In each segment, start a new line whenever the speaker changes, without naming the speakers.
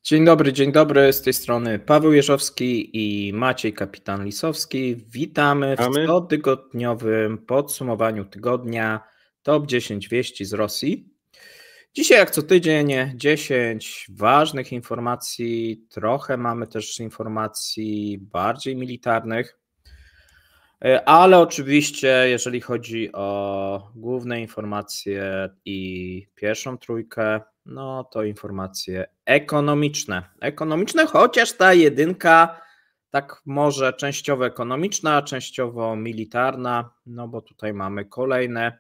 Dzień dobry, z tej strony Paweł Jeżowski i Maciej Kapitan Lisowski. Witamy w
Mamy?
cotygodniowym podsumowaniu tygodnia Top 10 wieści z Rosji. Dzisiaj jak co tydzień 10 ważnych informacji, trochę mamy też informacji bardziej militarnych, ale oczywiście jeżeli chodzi o główne informacje i pierwszą trójkę, no to informacje ekonomiczne. Ekonomiczne, chociaż ta jedynka tak może częściowo ekonomiczna, częściowo militarna, no bo tutaj mamy kolejne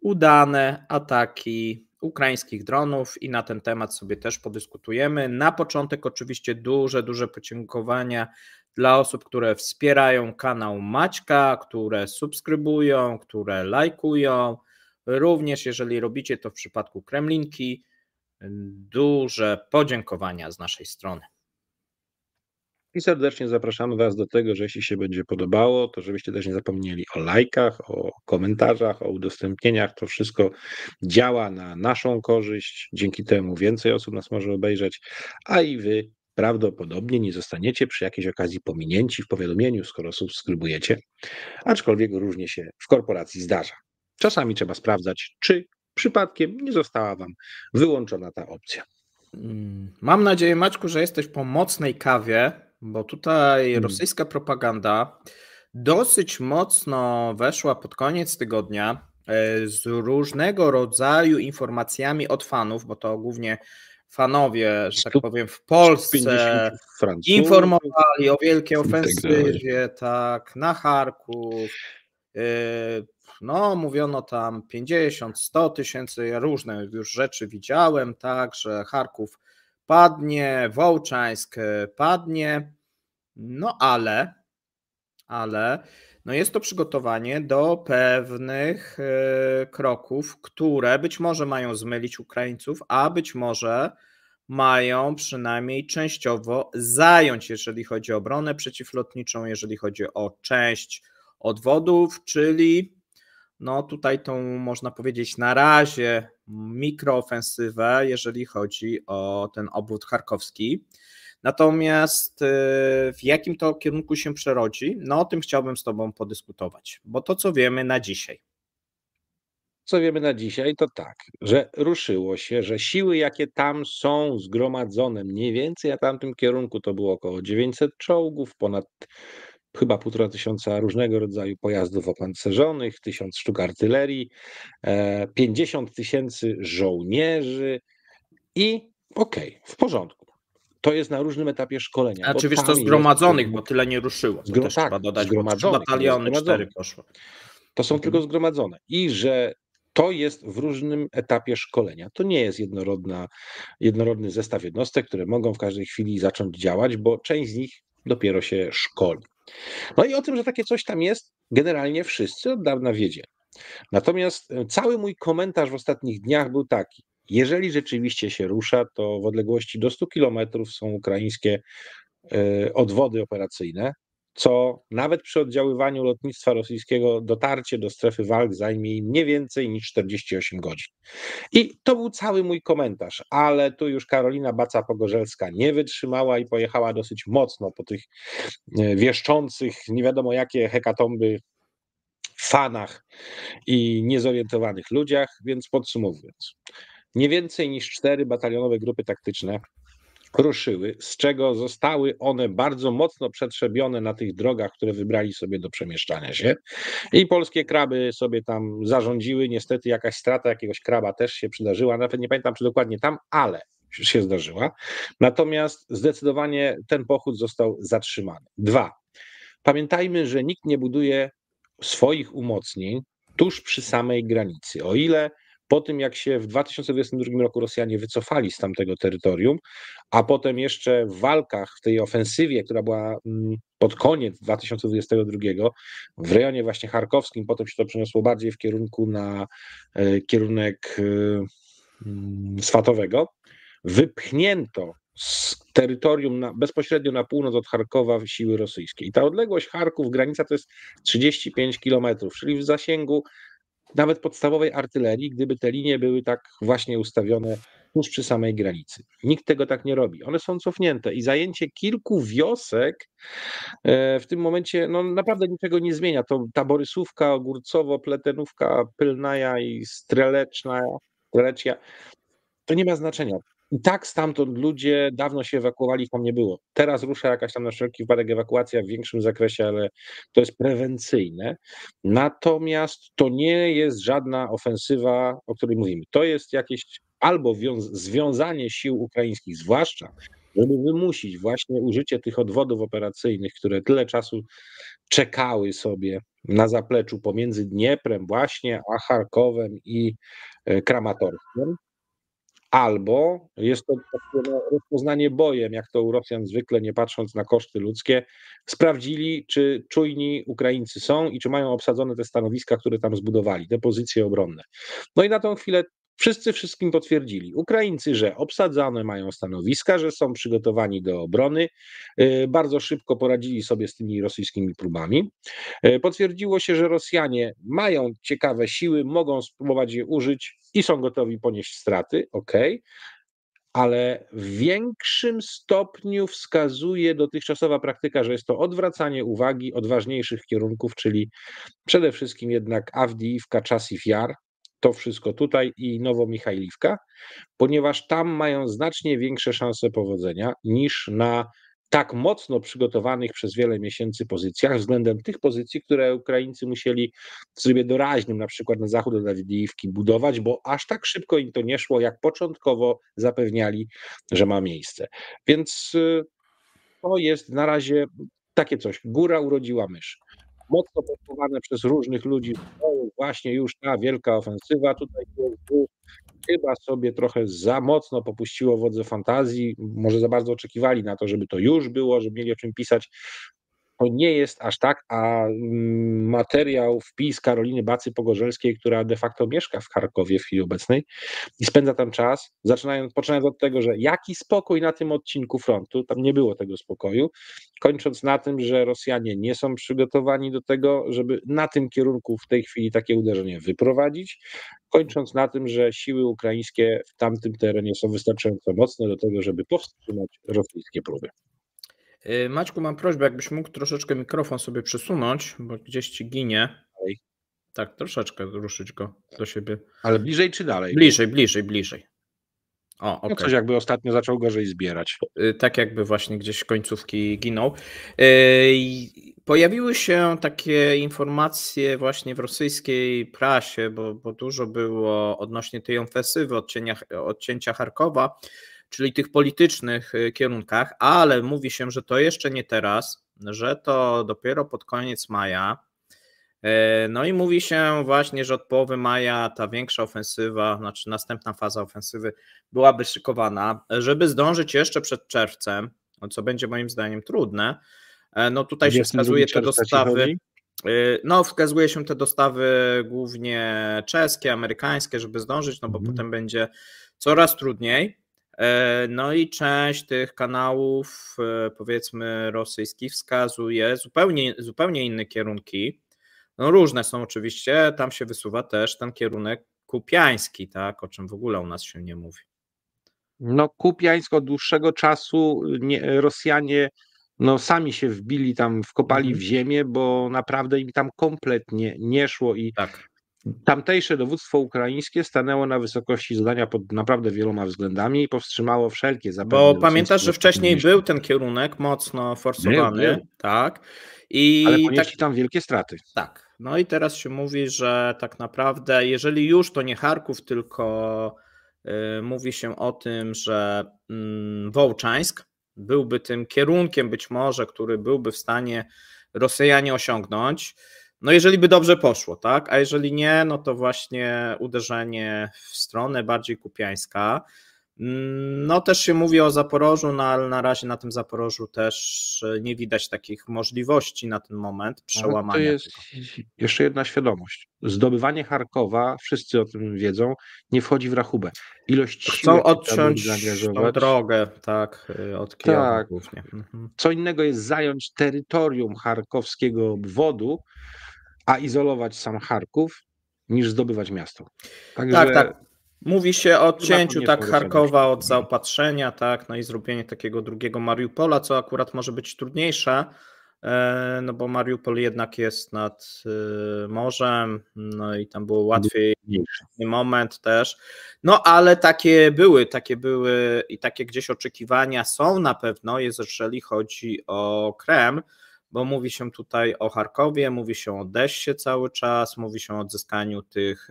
udane ataki ukraińskich dronów i na ten temat sobie też podyskutujemy. Na początek oczywiście duże podziękowania dla osób, które wspierają kanał Maćka, które subskrybują, które lajkują. Również jeżeli robicie to w przypadku Kremlinki, duże podziękowania z naszej strony.
I serdecznie zapraszamy Was do tego, że jeśli się będzie podobało, to żebyście też nie zapomnieli o lajkach, o komentarzach, o udostępnieniach. To wszystko działa na naszą korzyść. Dzięki temu więcej osób nas może obejrzeć, a i Wy prawdopodobnie nie zostaniecie przy jakiejś okazji pominięci w powiadomieniu, skoro subskrybujecie, aczkolwiek różnie się w korporacji zdarza. Czasami trzeba sprawdzać, czy przypadkiem nie została Wam wyłączona ta opcja.
Mam nadzieję, Maćku, że jesteś po mocnej kawie, bo tutaj rosyjska propaganda dosyć mocno weszła pod koniec tygodnia z różnego rodzaju informacjami od fanów, bo to głównie fanowie, że tak powiem, w Polsce informowali o wielkiej ofensywie, tak, na Charków. No, mówiono tam 50, 100 tysięcy, ja różne już rzeczy widziałem, tak, że Charków padnie, Wołczańsk padnie, no ale no jest to przygotowanie do pewnych kroków, które być może mają zmylić Ukraińców, a być może mają przynajmniej częściowo zająć, jeżeli chodzi o obronę przeciwlotniczą, jeżeli chodzi o część odwodów, czyli no tutaj tą można powiedzieć na razie mikroofensywę, jeżeli chodzi o ten obwód charkowski. Natomiast w jakim to kierunku się przerodzi, no o tym chciałbym z Tobą podyskutować, bo to co wiemy na dzisiaj.
Co wiemy na dzisiaj, to tak, że ruszyło się, że siły, jakie tam są zgromadzone, mniej więcej a tamtym kierunku to było około 900 czołgów, ponad chyba 1500 różnego rodzaju pojazdów opancerzonych, 1000 sztuk artylerii, 50 000 żołnierzy i okej, w porządku. To jest na różnym etapie szkolenia.
A czy wiesz co, zgromadzonych, bo tyle nie ruszyło, to też trzeba dodać, bo 3 bataliony, 4 poszło.
To są tylko zgromadzone i że to jest w różnym etapie szkolenia. To nie jest jednorodny zestaw jednostek, które mogą w każdej chwili zacząć działać, bo część z nich dopiero się szkoli. No i o tym, że takie coś tam jest, generalnie wszyscy od dawna wiedzieli. Natomiast cały mój komentarz w ostatnich dniach był taki: jeżeli rzeczywiście się rusza, to w odległości do 100 kilometrów są ukraińskie odwody operacyjne, co nawet przy oddziaływaniu lotnictwa rosyjskiego dotarcie do strefy walk zajmie im nie więcej niż 48 godzin. I to był cały mój komentarz, ale tu już Karolina Baca-Pogorzelska nie wytrzymała i pojechała dosyć mocno po tych wieszczących nie wiadomo jakie hekatomby fanach i niezorientowanych ludziach, więc podsumowując, nie więcej niż 4 batalionowe grupy taktyczne ruszyły, z czego zostały one bardzo mocno przetrzebione na tych drogach, które wybrali sobie do przemieszczania się. I polskie kraby sobie tam zarządziły. Niestety jakaś strata jakiegoś kraba też się przydarzyła. Nawet nie pamiętam, czy dokładnie tam, ale się zdarzyła. Natomiast zdecydowanie ten pochód został zatrzymany. 2. Pamiętajmy, że nikt nie buduje swoich umocnień tuż przy samej granicy. O ile po tym, jak się w 2022 roku Rosjanie wycofali z tamtego terytorium, a potem jeszcze w walkach, w tej ofensywie, która była pod koniec 2022 w rejonie właśnie charkowskim, potem się to przeniosło bardziej w kierunku na kierunek swatowego, wypchnięto z terytorium bezpośrednio na północ od Charkowa siły rosyjskie. I ta odległość Charków, granica to jest 35 kilometrów, czyli w zasięgu nawet podstawowej artylerii, gdyby te linie były tak właśnie ustawione tuż przy samej granicy. Nikt tego tak nie robi. One są cofnięte i zajęcie kilku wiosek w tym momencie no, naprawdę niczego nie zmienia. To ta Borysówka, Ogórcowo, Pletenówka, Pylnaja i Streleczia, to nie ma znaczenia. I tak stamtąd ludzie dawno się ewakuowali, ich tam nie było. Teraz rusza jakaś tam na wszelki wypadek ewakuacja w większym zakresie, ale to jest prewencyjne. Natomiast to nie jest żadna ofensywa, o której mówimy. To jest jakieś albo związanie sił ukraińskich, zwłaszcza żeby wymusić właśnie użycie tych odwodów operacyjnych, które tyle czasu czekały sobie na zapleczu pomiędzy Dnieprem właśnie, a Charkowem i Kramatorskiem. Albo jest to takie rozpoznanie bojem, jak to u Rosjan zwykle, nie patrząc na koszty ludzkie, sprawdzili, czy czujni Ukraińcy są i czy mają obsadzone te stanowiska, które tam zbudowali, te pozycje obronne. No i na tą chwilę wszyscy wszystkim potwierdzili. Ukraińcy, że obsadzane mają stanowiska, że są przygotowani do obrony, bardzo szybko poradzili sobie z tymi rosyjskimi próbami. Potwierdziło się, że Rosjanie mają ciekawe siły, mogą spróbować je użyć i są gotowi ponieść straty, ale w większym stopniu wskazuje dotychczasowa praktyka, że jest to odwracanie uwagi od ważniejszych kierunków, czyli przede wszystkim jednak Awdijiwka, Czasów Jar, to wszystko tutaj i Nowomichajliwka, ponieważ tam mają znacznie większe szanse powodzenia niż na tak mocno przygotowanych przez wiele miesięcy pozycjach względem tych pozycji, które Ukraińcy musieli w trybie doraźnym, na przykład na zachód od Awdijiwki budować, bo aż tak szybko im to nie szło, jak początkowo zapewniali, że ma miejsce. Więc to jest na razie takie coś. Góra urodziła mysz. Mocno podpowane przez różnych ludzi, że właśnie już ta wielka ofensywa tutaj jest, chyba sobie trochę za mocno popuściło wodze fantazji, może za bardzo oczekiwali na to, żeby to już było, żeby mieli o czym pisać. To nie jest aż tak, a materiał, wpis Karoliny Bacy-Pogorzelskiej, która de facto mieszka w Charkowie w chwili obecnej i spędza tam czas, poczynając od tego, że jaki spokój na tym odcinku frontu, tam nie było tego spokoju, kończąc na tym, że Rosjanie nie są przygotowani do tego, żeby na tym kierunku w tej chwili takie uderzenie wyprowadzić, kończąc na tym, że siły ukraińskie w tamtym terenie są wystarczająco mocne do tego, żeby powstrzymać rosyjskie próby.
Maćku, mam prośbę, jakbyś mógł troszeczkę mikrofon sobie przesunąć, bo gdzieś ci ginie. Tak, troszeczkę ruszyć go do siebie.
Ale bliżej czy dalej?
Bliżej. O, okay.
No coś jakby ostatnio zaczął gorzej zbierać.
Tak jakby właśnie gdzieś końcówki ginął. Pojawiły się takie informacje właśnie w rosyjskiej prasie, bo dużo było odnośnie tej ofensywy, odcięcia Charkowa, czyli tych politycznych kierunkach, ale mówi się, że to jeszcze nie teraz, że to dopiero pod koniec maja. No i mówi się właśnie, że od połowy maja ta większa ofensywa, znaczy następna faza ofensywy byłaby szykowana, żeby zdążyć jeszcze przed czerwcem, co będzie moim zdaniem trudne. No tutaj się wskazuje te dostawy. No, wskazuje się te dostawy głównie czeskie, amerykańskie, żeby zdążyć, no bo potem będzie coraz trudniej. No i część tych kanałów, powiedzmy, rosyjskich wskazuje zupełnie inne kierunki. No różne są oczywiście, tam się wysuwa też ten kierunek kupiański, tak, o czym w ogóle u nas się nie mówi.
No Kupiańsk od dłuższego czasu Rosjanie sami się wbili tam, wkopali w ziemię, bo naprawdę im tam kompletnie nie szło i tamtejsze dowództwo ukraińskie stanęło na wysokości zadania pod naprawdę wieloma względami i powstrzymało wszelkie zapewne.
Bo pamiętasz, że wcześniej był ten kierunek mocno forsowany, tak?
Ale ponieśli tam wielkie straty.
Tak. No i teraz się mówi, że tak naprawdę, jeżeli już to nie Charków, tylko mówi się o tym, że Wołczańsk byłby tym kierunkiem być może, który byłby w stanie Rosjanie osiągnąć. No jeżeli by dobrze poszło, tak? A jeżeli nie, no to właśnie uderzenie w stronę bardziej kupiańska. No też się mówi o Zaporożu, no ale na razie na tym Zaporożu też nie widać takich możliwości na ten moment przełamania.
To jest jeszcze jedna świadomość. Zdobywanie Charkowa, wszyscy o tym wiedzą, nie wchodzi w rachubę. Ilość
chcą odciąć tą drogę, tak, od Kijowa głównie.
Co innego jest zająć terytorium charkowskiego obwodu, a izolować sam Charków, niż zdobywać miasto. Także
tak. Mówi się o
Chyba
odcięciu
nie
tak
są
Charkowa od zaopatrzenia, tak, no i zrobienie takiego drugiego Mariupola, co akurat może być trudniejsze, no bo Mariupol jednak jest nad morzem, no i tam było łatwiej moment też, no ale takie były i takie gdzieś oczekiwania są na pewno, jeżeli chodzi o Kreml, bo mówi się tutaj o Charkowie, mówi się o Odessie cały czas, mówi się o odzyskaniu tych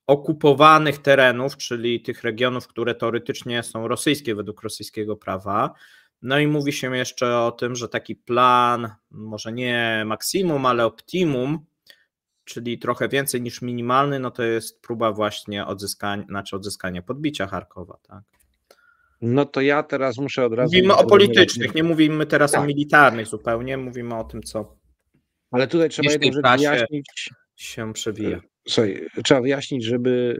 okupowanych terenów, czyli tych regionów, które teoretycznie są rosyjskie według rosyjskiego prawa. No i mówi się jeszcze o tym, że taki plan, może nie maksimum, ale optimum, czyli trochę więcej niż minimalny, no to jest próba właśnie odzyskania podbicia Charkowa. Tak?
No to ja teraz muszę od razu...
Mówimy o politycznych, nie mówimy teraz o
Tak.
militarnych zupełnie, mówimy o tym, co
Ale tutaj trzeba jedną rzecz wyjaśnić.
Się przewija.
Słuchaj, trzeba wyjaśnić, żeby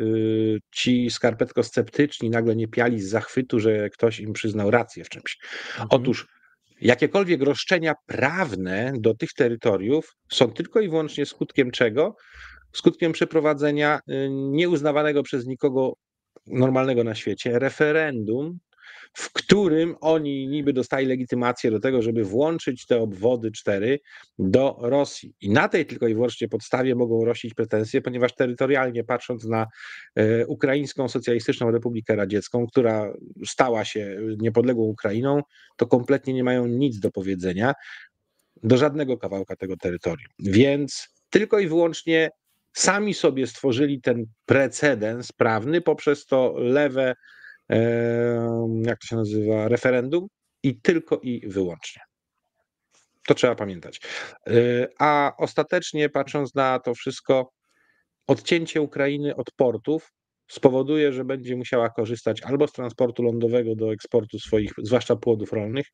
ci skarpetko sceptyczni nagle nie piali z zachwytu, że ktoś im przyznał rację w czymś. Otóż jakiekolwiek roszczenia prawne do tych terytoriów są tylko i wyłącznie skutkiem czego? Skutkiem przeprowadzenia nieuznawanego przez nikogo normalnego na świecie referendum, w którym oni niby dostali legitymację do tego, żeby włączyć te obwody 4 do Rosji. I na tej tylko i wyłącznie podstawie mogą rościć pretensje, ponieważ terytorialnie patrząc na Ukraińską Socjalistyczną Republikę Radziecką, która stała się niepodległą Ukrainą, to kompletnie nie mają nic do powiedzenia do żadnego kawałka tego terytorium. Więc tylko i wyłącznie sami sobie stworzyli ten precedens prawny poprzez to lewe, jak to się nazywa, referendum i tylko i wyłącznie. To trzeba pamiętać. A ostatecznie patrząc na to wszystko, odcięcie Ukrainy od portów spowoduje, że będzie musiała korzystać albo z transportu lądowego do eksportu swoich, zwłaszcza płodów rolnych,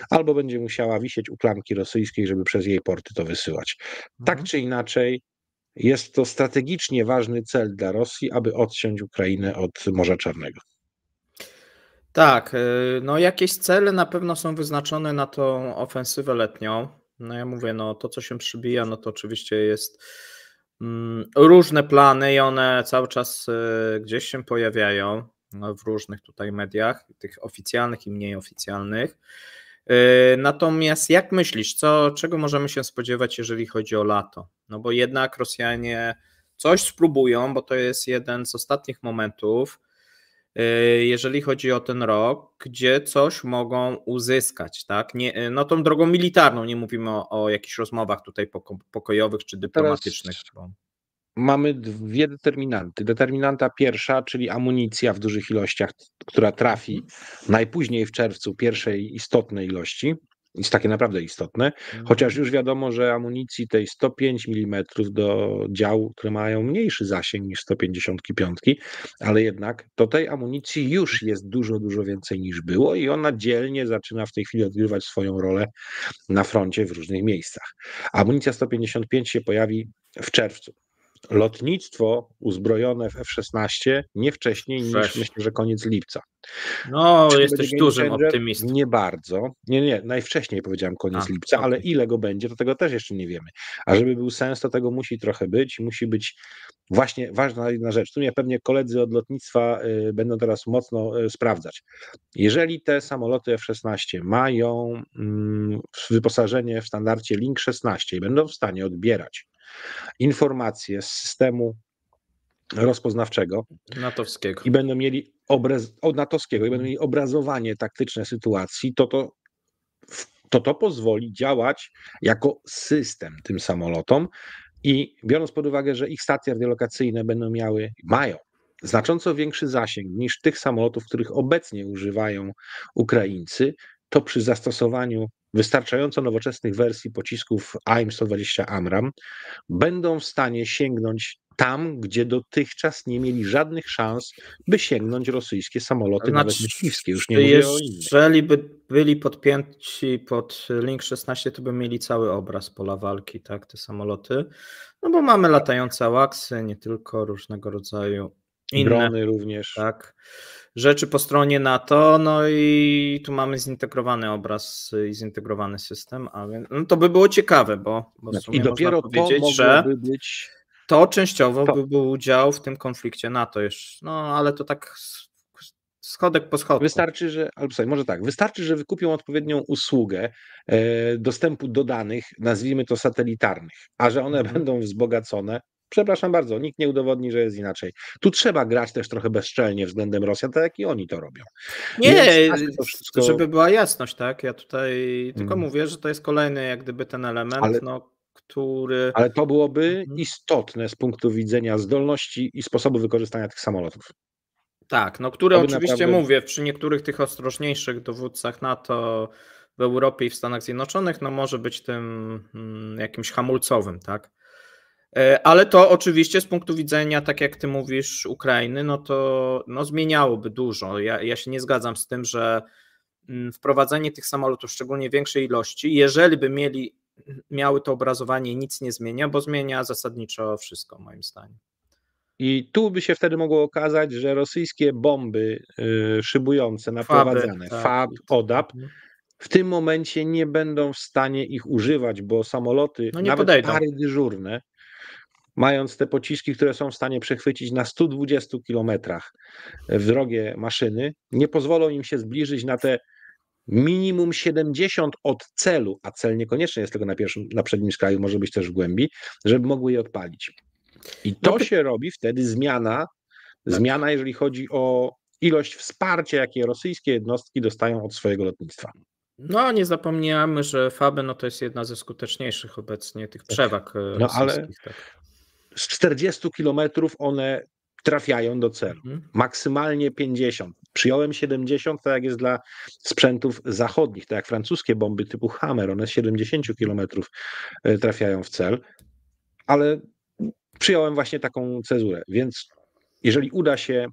albo będzie musiała wisieć u klamki rosyjskiej, żeby przez jej porty to wysyłać. Tak czy inaczej, jest to strategicznie ważny cel dla Rosji, aby odciąć Ukrainę od Morza Czarnego.
Tak, no jakieś cele na pewno są wyznaczone na tą ofensywę letnią. No ja mówię, no to co się przybija, no to oczywiście jest różne plany i one cały czas gdzieś się pojawiają w różnych tutaj mediach, tych oficjalnych i mniej oficjalnych. Natomiast jak myślisz, czego możemy się spodziewać, jeżeli chodzi o lato? No bo jednak Rosjanie coś spróbują, bo to jest jeden z ostatnich momentów, jeżeli chodzi o ten rok, gdzie coś mogą uzyskać, tak? Nie, no tą drogą militarną, nie mówimy o jakichś rozmowach tutaj pokojowych czy dyplomatycznych.
Mamy dwie determinanty. Determinanta pierwsza, czyli amunicja w dużych ilościach, która trafi najpóźniej w czerwcu pierwszej istotnej ilości. Jest takie naprawdę istotne, chociaż już wiadomo, że amunicji tej 105 mm do dział, które mają mniejszy zasięg niż 155, ale jednak to tej amunicji już jest dużo, dużo więcej niż było i ona dzielnie zaczyna w tej chwili odgrywać swoją rolę na froncie w różnych miejscach. Amunicja 155 się pojawi w czerwcu. Lotnictwo uzbrojone w F-16 nie wcześniej niż myślę, że koniec lipca.
No, czy jesteś dużym optymistą.
Nie bardzo. Nie, najwcześniej powiedziałem koniec lipca, ale ile go będzie, to tego też jeszcze nie wiemy. A żeby był sens, to tego musi trochę być. Musi być właśnie ważna jedna rzecz. Tu mnie pewnie koledzy od lotnictwa będą teraz mocno sprawdzać. Jeżeli te samoloty F-16 mają wyposażenie w standardzie Link 16 i będą w stanie odbierać informacje z systemu rozpoznawczego
natowskiego
i będą mieli natowskiego i będą mieli obrazowanie taktyczne sytuacji, to pozwoli działać jako system tym samolotom i biorąc pod uwagę, że ich stacje radiolokacyjne mają znacząco większy zasięg niż tych samolotów, których obecnie używają Ukraińcy, to przy zastosowaniu wystarczająco nowoczesnych wersji pocisków AIM-120 AMRAAM będą w stanie sięgnąć tam, gdzie dotychczas nie mieli żadnych szans, by sięgnąć rosyjskie samoloty, nawet myśliwskie, już nie mówię o innych.
Jeżeli by byli podpięci pod Link 16, to by mieli cały obraz pola walki, tak, te samoloty, no bo mamy latające AWACS-y, nie tylko, różnego rodzaju inne.
Drony również.
Tak. Rzeczy po stronie NATO, no i tu mamy zintegrowany obraz i zintegrowany system, a więc no to by było ciekawe, bo w sumie
i dopiero
można powiedzieć,
to mogłoby być
To częściowo był udział w tym konflikcie NATO już, no ale to tak schodek po schodku.
Wystarczy, że wykupią odpowiednią usługę dostępu do danych, nazwijmy to satelitarnych, a że one będą wzbogacone, przepraszam bardzo, nikt nie udowodni, że jest inaczej. Tu trzeba grać też trochę bezczelnie względem Rosjan, tak jak i oni to robią.
Nie, wszystko... żeby była jasność, tak? Ja tutaj tylko mówię, że to jest kolejny jak gdyby ten element, który...
Ale to byłoby istotne z punktu widzenia zdolności i sposobu wykorzystania tych samolotów.
Tak, no które oczywiście mówię, przy niektórych tych ostrożniejszych dowódcach NATO w Europie i w Stanach Zjednoczonych, no może być tym jakimś hamulcowym, tak? Ale to oczywiście z punktu widzenia, tak jak ty mówisz, Ukrainy, no to zmieniałoby dużo. Ja się nie zgadzam z tym, że wprowadzenie tych samolotów, szczególnie większej ilości, jeżeli by miały to obrazowanie, nic nie zmienia, bo zmienia zasadniczo wszystko, moim zdaniem.
I tu by się wtedy mogło okazać, że rosyjskie bomby szybujące, naprowadzane, FAB, ODAP, w tym momencie nie będą w stanie ich używać, bo samoloty, nawet pary dyżurne, mając te pociski, które są w stanie przechwycić na 120 kilometrach wrogie maszyny, nie pozwolą im się zbliżyć na te minimum 70 od celu, a cel niekoniecznie jest tylko na przednim skraju, może być też w głębi, żeby mogły je odpalić. I to się robi wtedy zmiana, jeżeli chodzi o ilość wsparcia, jakie rosyjskie jednostki dostają od swojego lotnictwa.
No, nie zapomniamy, że FABy to jest jedna ze skuteczniejszych obecnie tych przewag rosyjskich.
Ale z 40 kilometrów one trafiają do celu. Maksymalnie 50. Przyjąłem 70, tak jak jest dla sprzętów zachodnich, tak jak francuskie bomby typu Hammer, one z 70 kilometrów trafiają w cel, ale przyjąłem właśnie taką cezurę, więc jeżeli uda się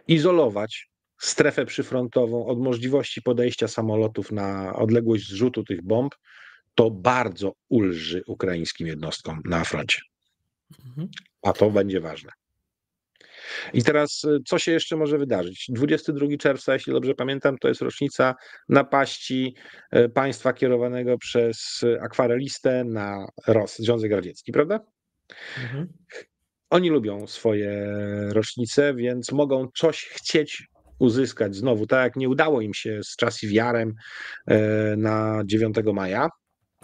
izolować strefę przyfrontową od możliwości podejścia samolotów na odległość zrzutu tych bomb, to bardzo ulży ukraińskim jednostkom na froncie. A to będzie ważne. I teraz, co się jeszcze może wydarzyć? 22 czerwca, jeśli dobrze pamiętam, to jest rocznica napaści państwa kierowanego przez akwarelistę na Związek Radziecki, prawda? Oni lubią swoje rocznice, więc mogą coś chcieć uzyskać znowu. Tak jak nie udało im się z Czasiwiarem na 9 maja.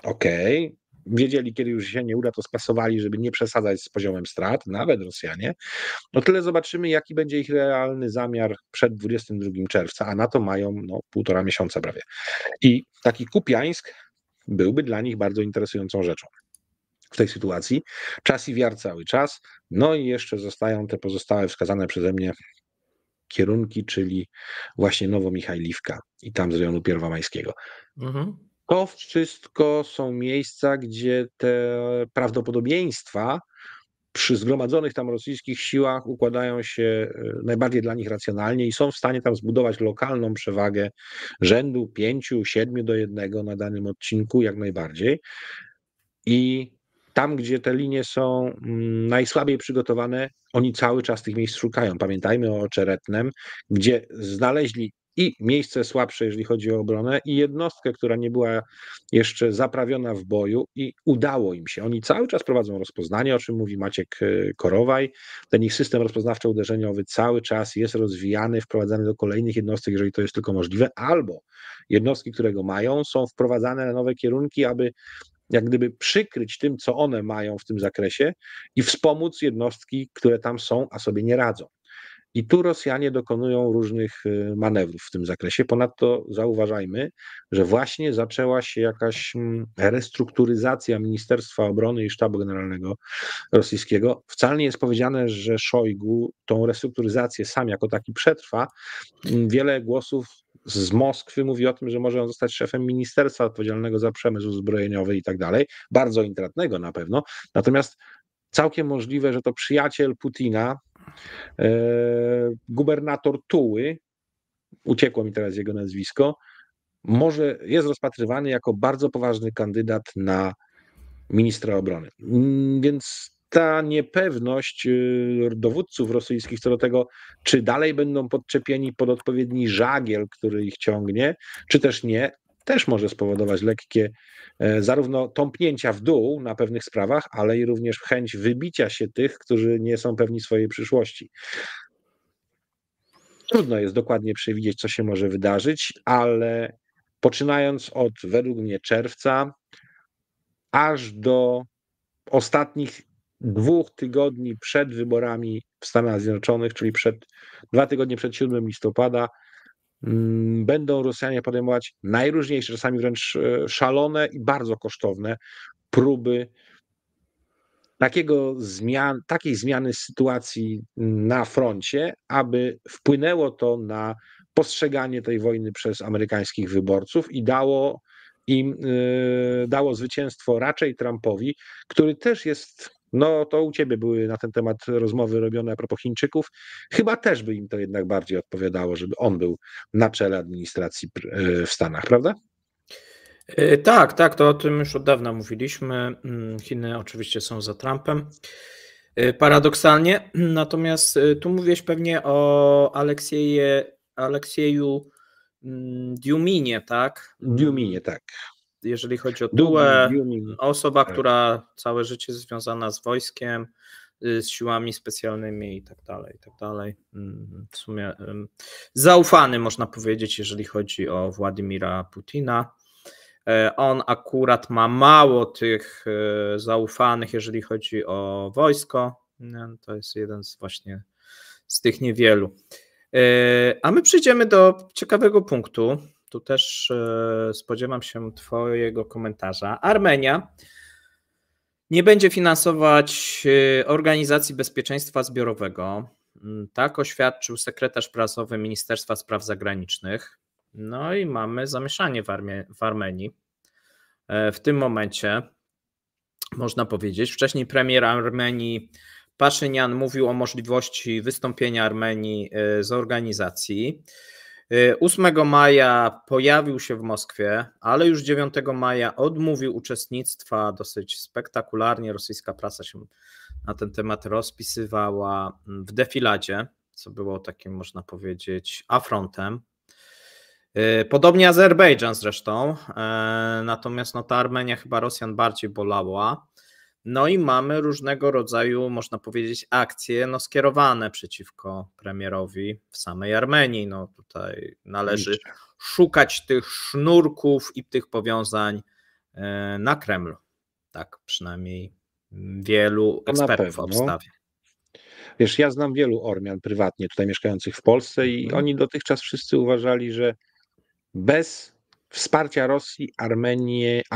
Okej. Wiedzieli, kiedy już się nie uda, to spasowali, żeby nie przesadzać z poziomem strat, nawet Rosjanie. No tyle zobaczymy, jaki będzie ich realny zamiar przed 22 czerwca, a na to mają 1,5 miesiąca prawie. I taki Kupiańsk byłby dla nich bardzo interesującą rzeczą w tej sytuacji. Czasiwiar cały czas, no i jeszcze zostają te pozostałe wskazane przeze mnie kierunki, czyli właśnie Nowomichajliwka i tam z rejonu Pierwomajskiego. To wszystko są miejsca, gdzie te prawdopodobieństwa przy zgromadzonych tam rosyjskich siłach układają się najbardziej dla nich racjonalnie i są w stanie tam zbudować lokalną przewagę rzędu 5-7-1 na danym odcinku jak najbardziej. I tam, gdzie te linie są najsłabiej przygotowane, oni cały czas tych miejsc szukają. Pamiętajmy o Ocheretnem, gdzie znaleźli i miejsce słabsze, jeżeli chodzi o obronę, i jednostkę, która nie była jeszcze zaprawiona w boju i udało im się. Oni cały czas prowadzą rozpoznanie, o czym mówi Maciek Korowaj. Ten ich system rozpoznawczo-uderzeniowy cały czas jest rozwijany, wprowadzany do kolejnych jednostek, jeżeli to jest tylko możliwe, albo jednostki, które go mają, są wprowadzane na nowe kierunki, aby jak gdyby przykryć tym, co one mają w tym zakresie i wspomóc jednostki, które tam są, a sobie nie radzą. I tu Rosjanie dokonują różnych manewrów w tym zakresie. Ponadto zauważajmy, że właśnie zaczęła się jakaś restrukturyzacja Ministerstwa Obrony i Sztabu Generalnego rosyjskiego. Wcale nie jest powiedziane, że Szojgu tą restrukturyzację sam jako taki przetrwa. Wiele głosów z Moskwy mówi o tym, że może on zostać szefem ministerstwa odpowiedzialnego za przemysł zbrojeniowy i tak dalej. Bardzo intratnego na pewno. Natomiast całkiem możliwe, że to przyjaciel Putina, gubernator Tuły, uciekło mi teraz jego nazwisko, może jest rozpatrywany jako bardzo poważny kandydat na ministra obrony. Więc ta niepewność dowódców rosyjskich co do tego, czy dalej będą podczepieni pod odpowiedni żagiel, który ich ciągnie, czy też nie, też może spowodować lekkie zarówno tąpnięcia w dół na pewnych sprawach, ale i również chęć wybicia się tych, którzy nie są pewni swojej przyszłości. Trudno jest dokładnie przewidzieć, co się może wydarzyć, ale poczynając od, według mnie, czerwca, aż do ostatnich 2 tygodni przed wyborami w Stanach Zjednoczonych, czyli 2 tygodnie przed 7 listopada, będą Rosjanie podejmować najróżniejsze, czasami wręcz szalone i bardzo kosztowne próby takiej zmiany sytuacji na froncie, aby wpłynęło to na postrzeganie tej wojny przez amerykańskich wyborców i dało zwycięstwo raczej Trumpowi, który też jest, no to u ciebie były na ten temat rozmowy robione a propos Chińczyków, chyba też by im to jednak bardziej odpowiadało, żeby on był na czele administracji w Stanach, prawda?
Tak, to o tym już od dawna mówiliśmy. Chiny oczywiście są za Trumpem. Paradoksalnie, natomiast tu mówiłeś pewnie o Aleksieju Diuminie, tak?
Diuminie, tak.
Jeżeli chodzi o Tułę, osoba, która całe życie jest związana z wojskiem, z siłami specjalnymi i tak dalej. W sumie zaufany, można powiedzieć, jeżeli chodzi o Władimira Putina. On akurat ma mało tych zaufanych, jeżeli chodzi o wojsko. To jest jeden z tych niewielu. A my przejdziemy do ciekawego punktu. Tu też spodziewam się twojego komentarza. Armenia nie będzie finansować Organizacji Bezpieczeństwa Zbiorowego. Tak oświadczył sekretarz prasowy Ministerstwa Spraw Zagranicznych. No i mamy zamieszanie w Armenii. W tym momencie można powiedzieć, wcześniej premier Armenii Paszynian mówił o możliwości wystąpienia Armenii z organizacji. 8 maja pojawił się w Moskwie, ale już 9 maja odmówił uczestnictwa dosyć spektakularnie. Rosyjska prasa się na ten temat rozpisywała w defiladzie, co było takim, można powiedzieć, afrontem. Podobnie Azerbejdżan zresztą, natomiast ta Armenia chyba Rosjan bardziej bolała. No i mamy różnego rodzaju, można powiedzieć, akcje skierowane przeciwko premierowi w samej Armenii. Tutaj należy szukać tych sznurków i tych powiązań na Kremlu. Tak przynajmniej wielu ekspertów obstawia.
Wiesz, ja znam wielu Ormian prywatnie tutaj mieszkających w Polsce i oni dotychczas wszyscy uważali, że bez wsparcia Rosji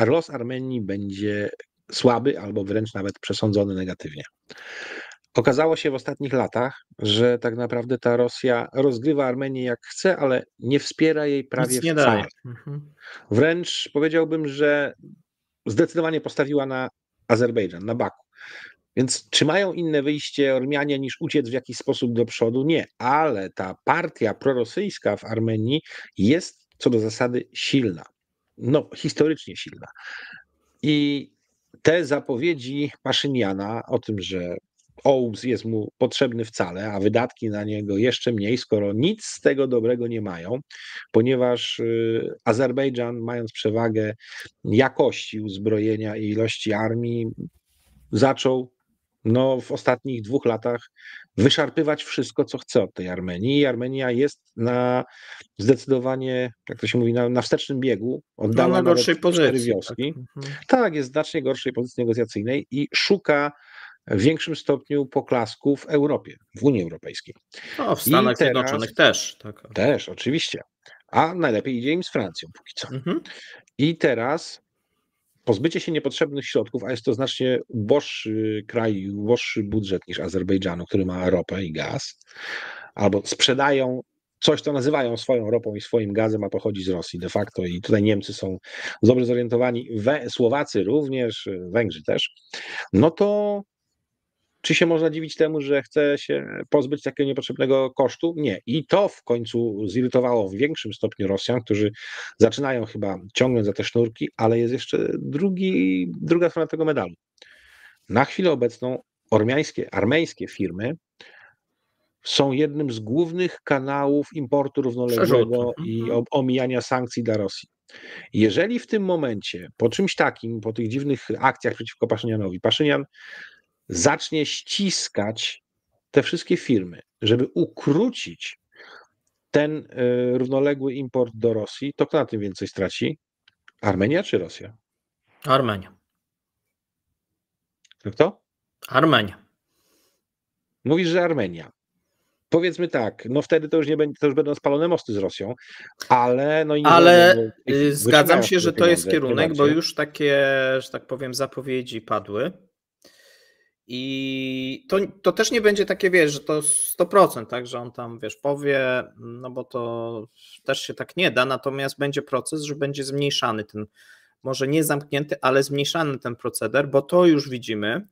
los Armenii będzie słaby albo wręcz nawet przesądzony negatywnie. Okazało się w ostatnich latach, że tak naprawdę ta Rosja rozgrywa Armenię jak chce, ale nie wspiera jej prawie wcale. Wręcz powiedziałbym, że zdecydowanie postawiła na Azerbejdżan, na Baku. Więc czy mają inne wyjście Ormianie niż uciec w jakiś sposób do przodu? Nie, ale ta partia prorosyjska w Armenii jest co do zasady silna. Historycznie silna. I te zapowiedzi Paszyniana o tym, że OUS jest mu potrzebny wcale, a wydatki na niego jeszcze mniej, skoro nic z tego dobrego nie mają, ponieważ Azerbejdżan, mając przewagę jakości uzbrojenia i ilości armii, zaczął w ostatnich 2 latach wyszarpywać wszystko, co chce od tej Armenii. I Armenia jest zdecydowanie, jak to się mówi, na wstecznym biegu. Oddała
na gorszej pozycji.
4 wioski. Tak, jest w znacznie gorszej pozycji negocjacyjnej i szuka w większym stopniu poklasku w Europie, w Unii Europejskiej.
W Stanach Zjednoczonych też. Tak.
Też, oczywiście. A najlepiej idzie im z Francją póki co. I teraz pozbycie się niepotrzebnych środków, a jest to znacznie uboższy kraj, uboższy budżet niż Azerbejdżanu, który ma ropę i gaz, albo sprzedają coś, co nazywają swoją ropą i swoim gazem, a pochodzi z Rosji de facto i tutaj Niemcy są dobrze zorientowani, Słowacy również, Węgrzy też, to czy się można dziwić temu, że chce się pozbyć takiego niepotrzebnego kosztu? Nie. I to w końcu zirytowało w większym stopniu Rosjan, którzy zaczynają chyba ciągnąć za te sznurki, ale jest jeszcze druga strona tego medalu. Na chwilę obecną armeńskie firmy są jednym z głównych kanałów importu równoległego i omijania sankcji dla Rosji. Jeżeli w tym momencie, po czymś takim, po tych dziwnych akcjach przeciwko Paszynianowi, Paszynian zacznie ściskać te wszystkie firmy, żeby ukrócić ten równoległy import do Rosji, to kto na tym więcej straci? Armenia czy Rosja?
Armenia.
Kto?
Armenia.
Mówisz, że Armenia. Powiedzmy tak, no wtedy to już nie będzie, to już będą spalone mosty z Rosją, ale no i nie zarobią,
Ale
bo w tej chwili
zgadzam
wyciągają
się,
z tego
że to jest
pieniądze,
kierunek, bo
najbardziej.
już takie, że tak powiem, zapowiedzi padły. I to też nie będzie takie, wiesz, że to 100%, tak, że on tam, wiesz, powie, no bo to też się tak nie da, natomiast będzie proces, że będzie zmniejszany ten, może nie zamknięty, ale zmniejszany ten proceder, bo to już widzimy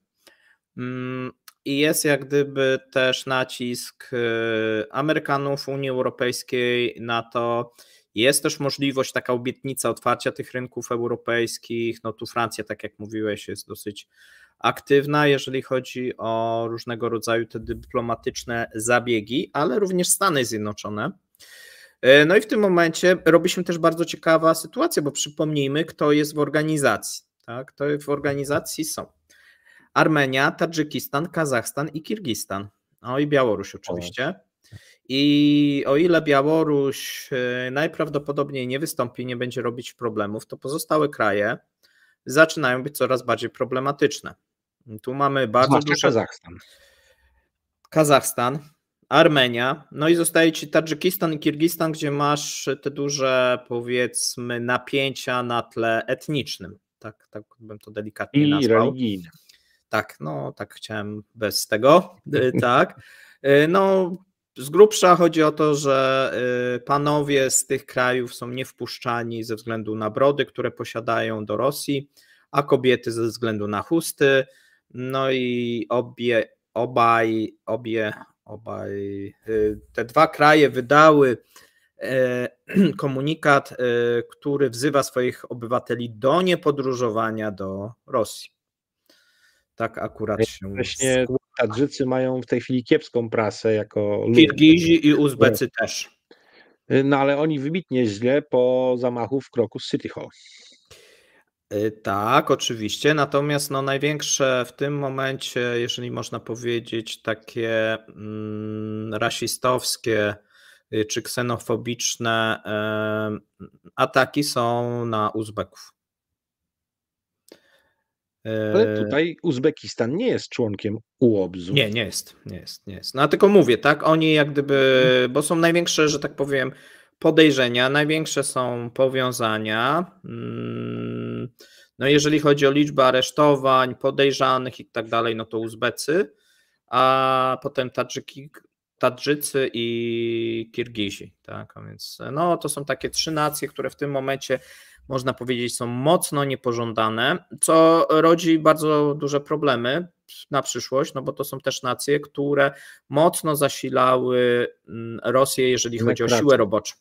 i jest jak gdyby też nacisk Amerykanów, Unii Europejskiej na to. Jest też możliwość, taka obietnica otwarcia tych rynków europejskich. No tu Francja, tak jak mówiłeś, jest dosyć aktywna, jeżeli chodzi o różnego rodzaju te dyplomatyczne zabiegi, ale również Stany Zjednoczone. No i w tym momencie robi się też bardzo ciekawa sytuacja, bo przypomnijmy, kto jest w organizacji. Tak? To w organizacji są Armenia, Tadżykistan, Kazachstan i Kirgistan. No i Białoruś oczywiście. I o ile Białoruś najprawdopodobniej nie wystąpi, nie będzie robić problemów, to pozostałe kraje zaczynają być coraz bardziej problematyczne. Tu mamy bardzo
Zwłaszcza
duże. Kazachstan, Armenia, no i zostaje ci Tadżykistan i Kirgistan, gdzie masz te duże, powiedzmy, napięcia na tle etnicznym. Tak bym to delikatnie
I
nazwał.
religijne.
Tak, no tak chciałem bez tego, tak. No z grubsza chodzi o to, że panowie z tych krajów są niewpuszczani ze względu na brody, które posiadają do Rosji, a kobiety ze względu na chusty. No i obaj te dwa kraje wydały komunikat, który wzywa swoich obywateli do niepodróżowania do Rosji. Tak akurat się
Właśnie Tadżycy mają w tej chwili kiepską prasę jako lud.
Kirgizi i Uzbecy też.
No ale oni wybitnie źle po zamachu w kroku z City Hall.
Tak, oczywiście. Natomiast no, największe w tym momencie, jeżeli można powiedzieć, takie rasistowskie czy ksenofobiczne ataki są na Uzbeków.
Ale tutaj Uzbekistan nie jest członkiem UOBZ-u.
Nie jest. No tylko mówię, tak, oni jak gdyby, bo są największe, że tak powiem, podejrzenia, największe są powiązania. No jeżeli chodzi o liczbę aresztowań, podejrzanych i tak dalej, no to Uzbecy, a potem Tadżycy i Kirgizi, tak, a więc no to są takie trzy nacje, które w tym momencie można powiedzieć są mocno niepożądane, co rodzi bardzo duże problemy na przyszłość, no bo to są też nacje, które mocno zasilały Rosję, jeżeli chodzi o siłę roboczą.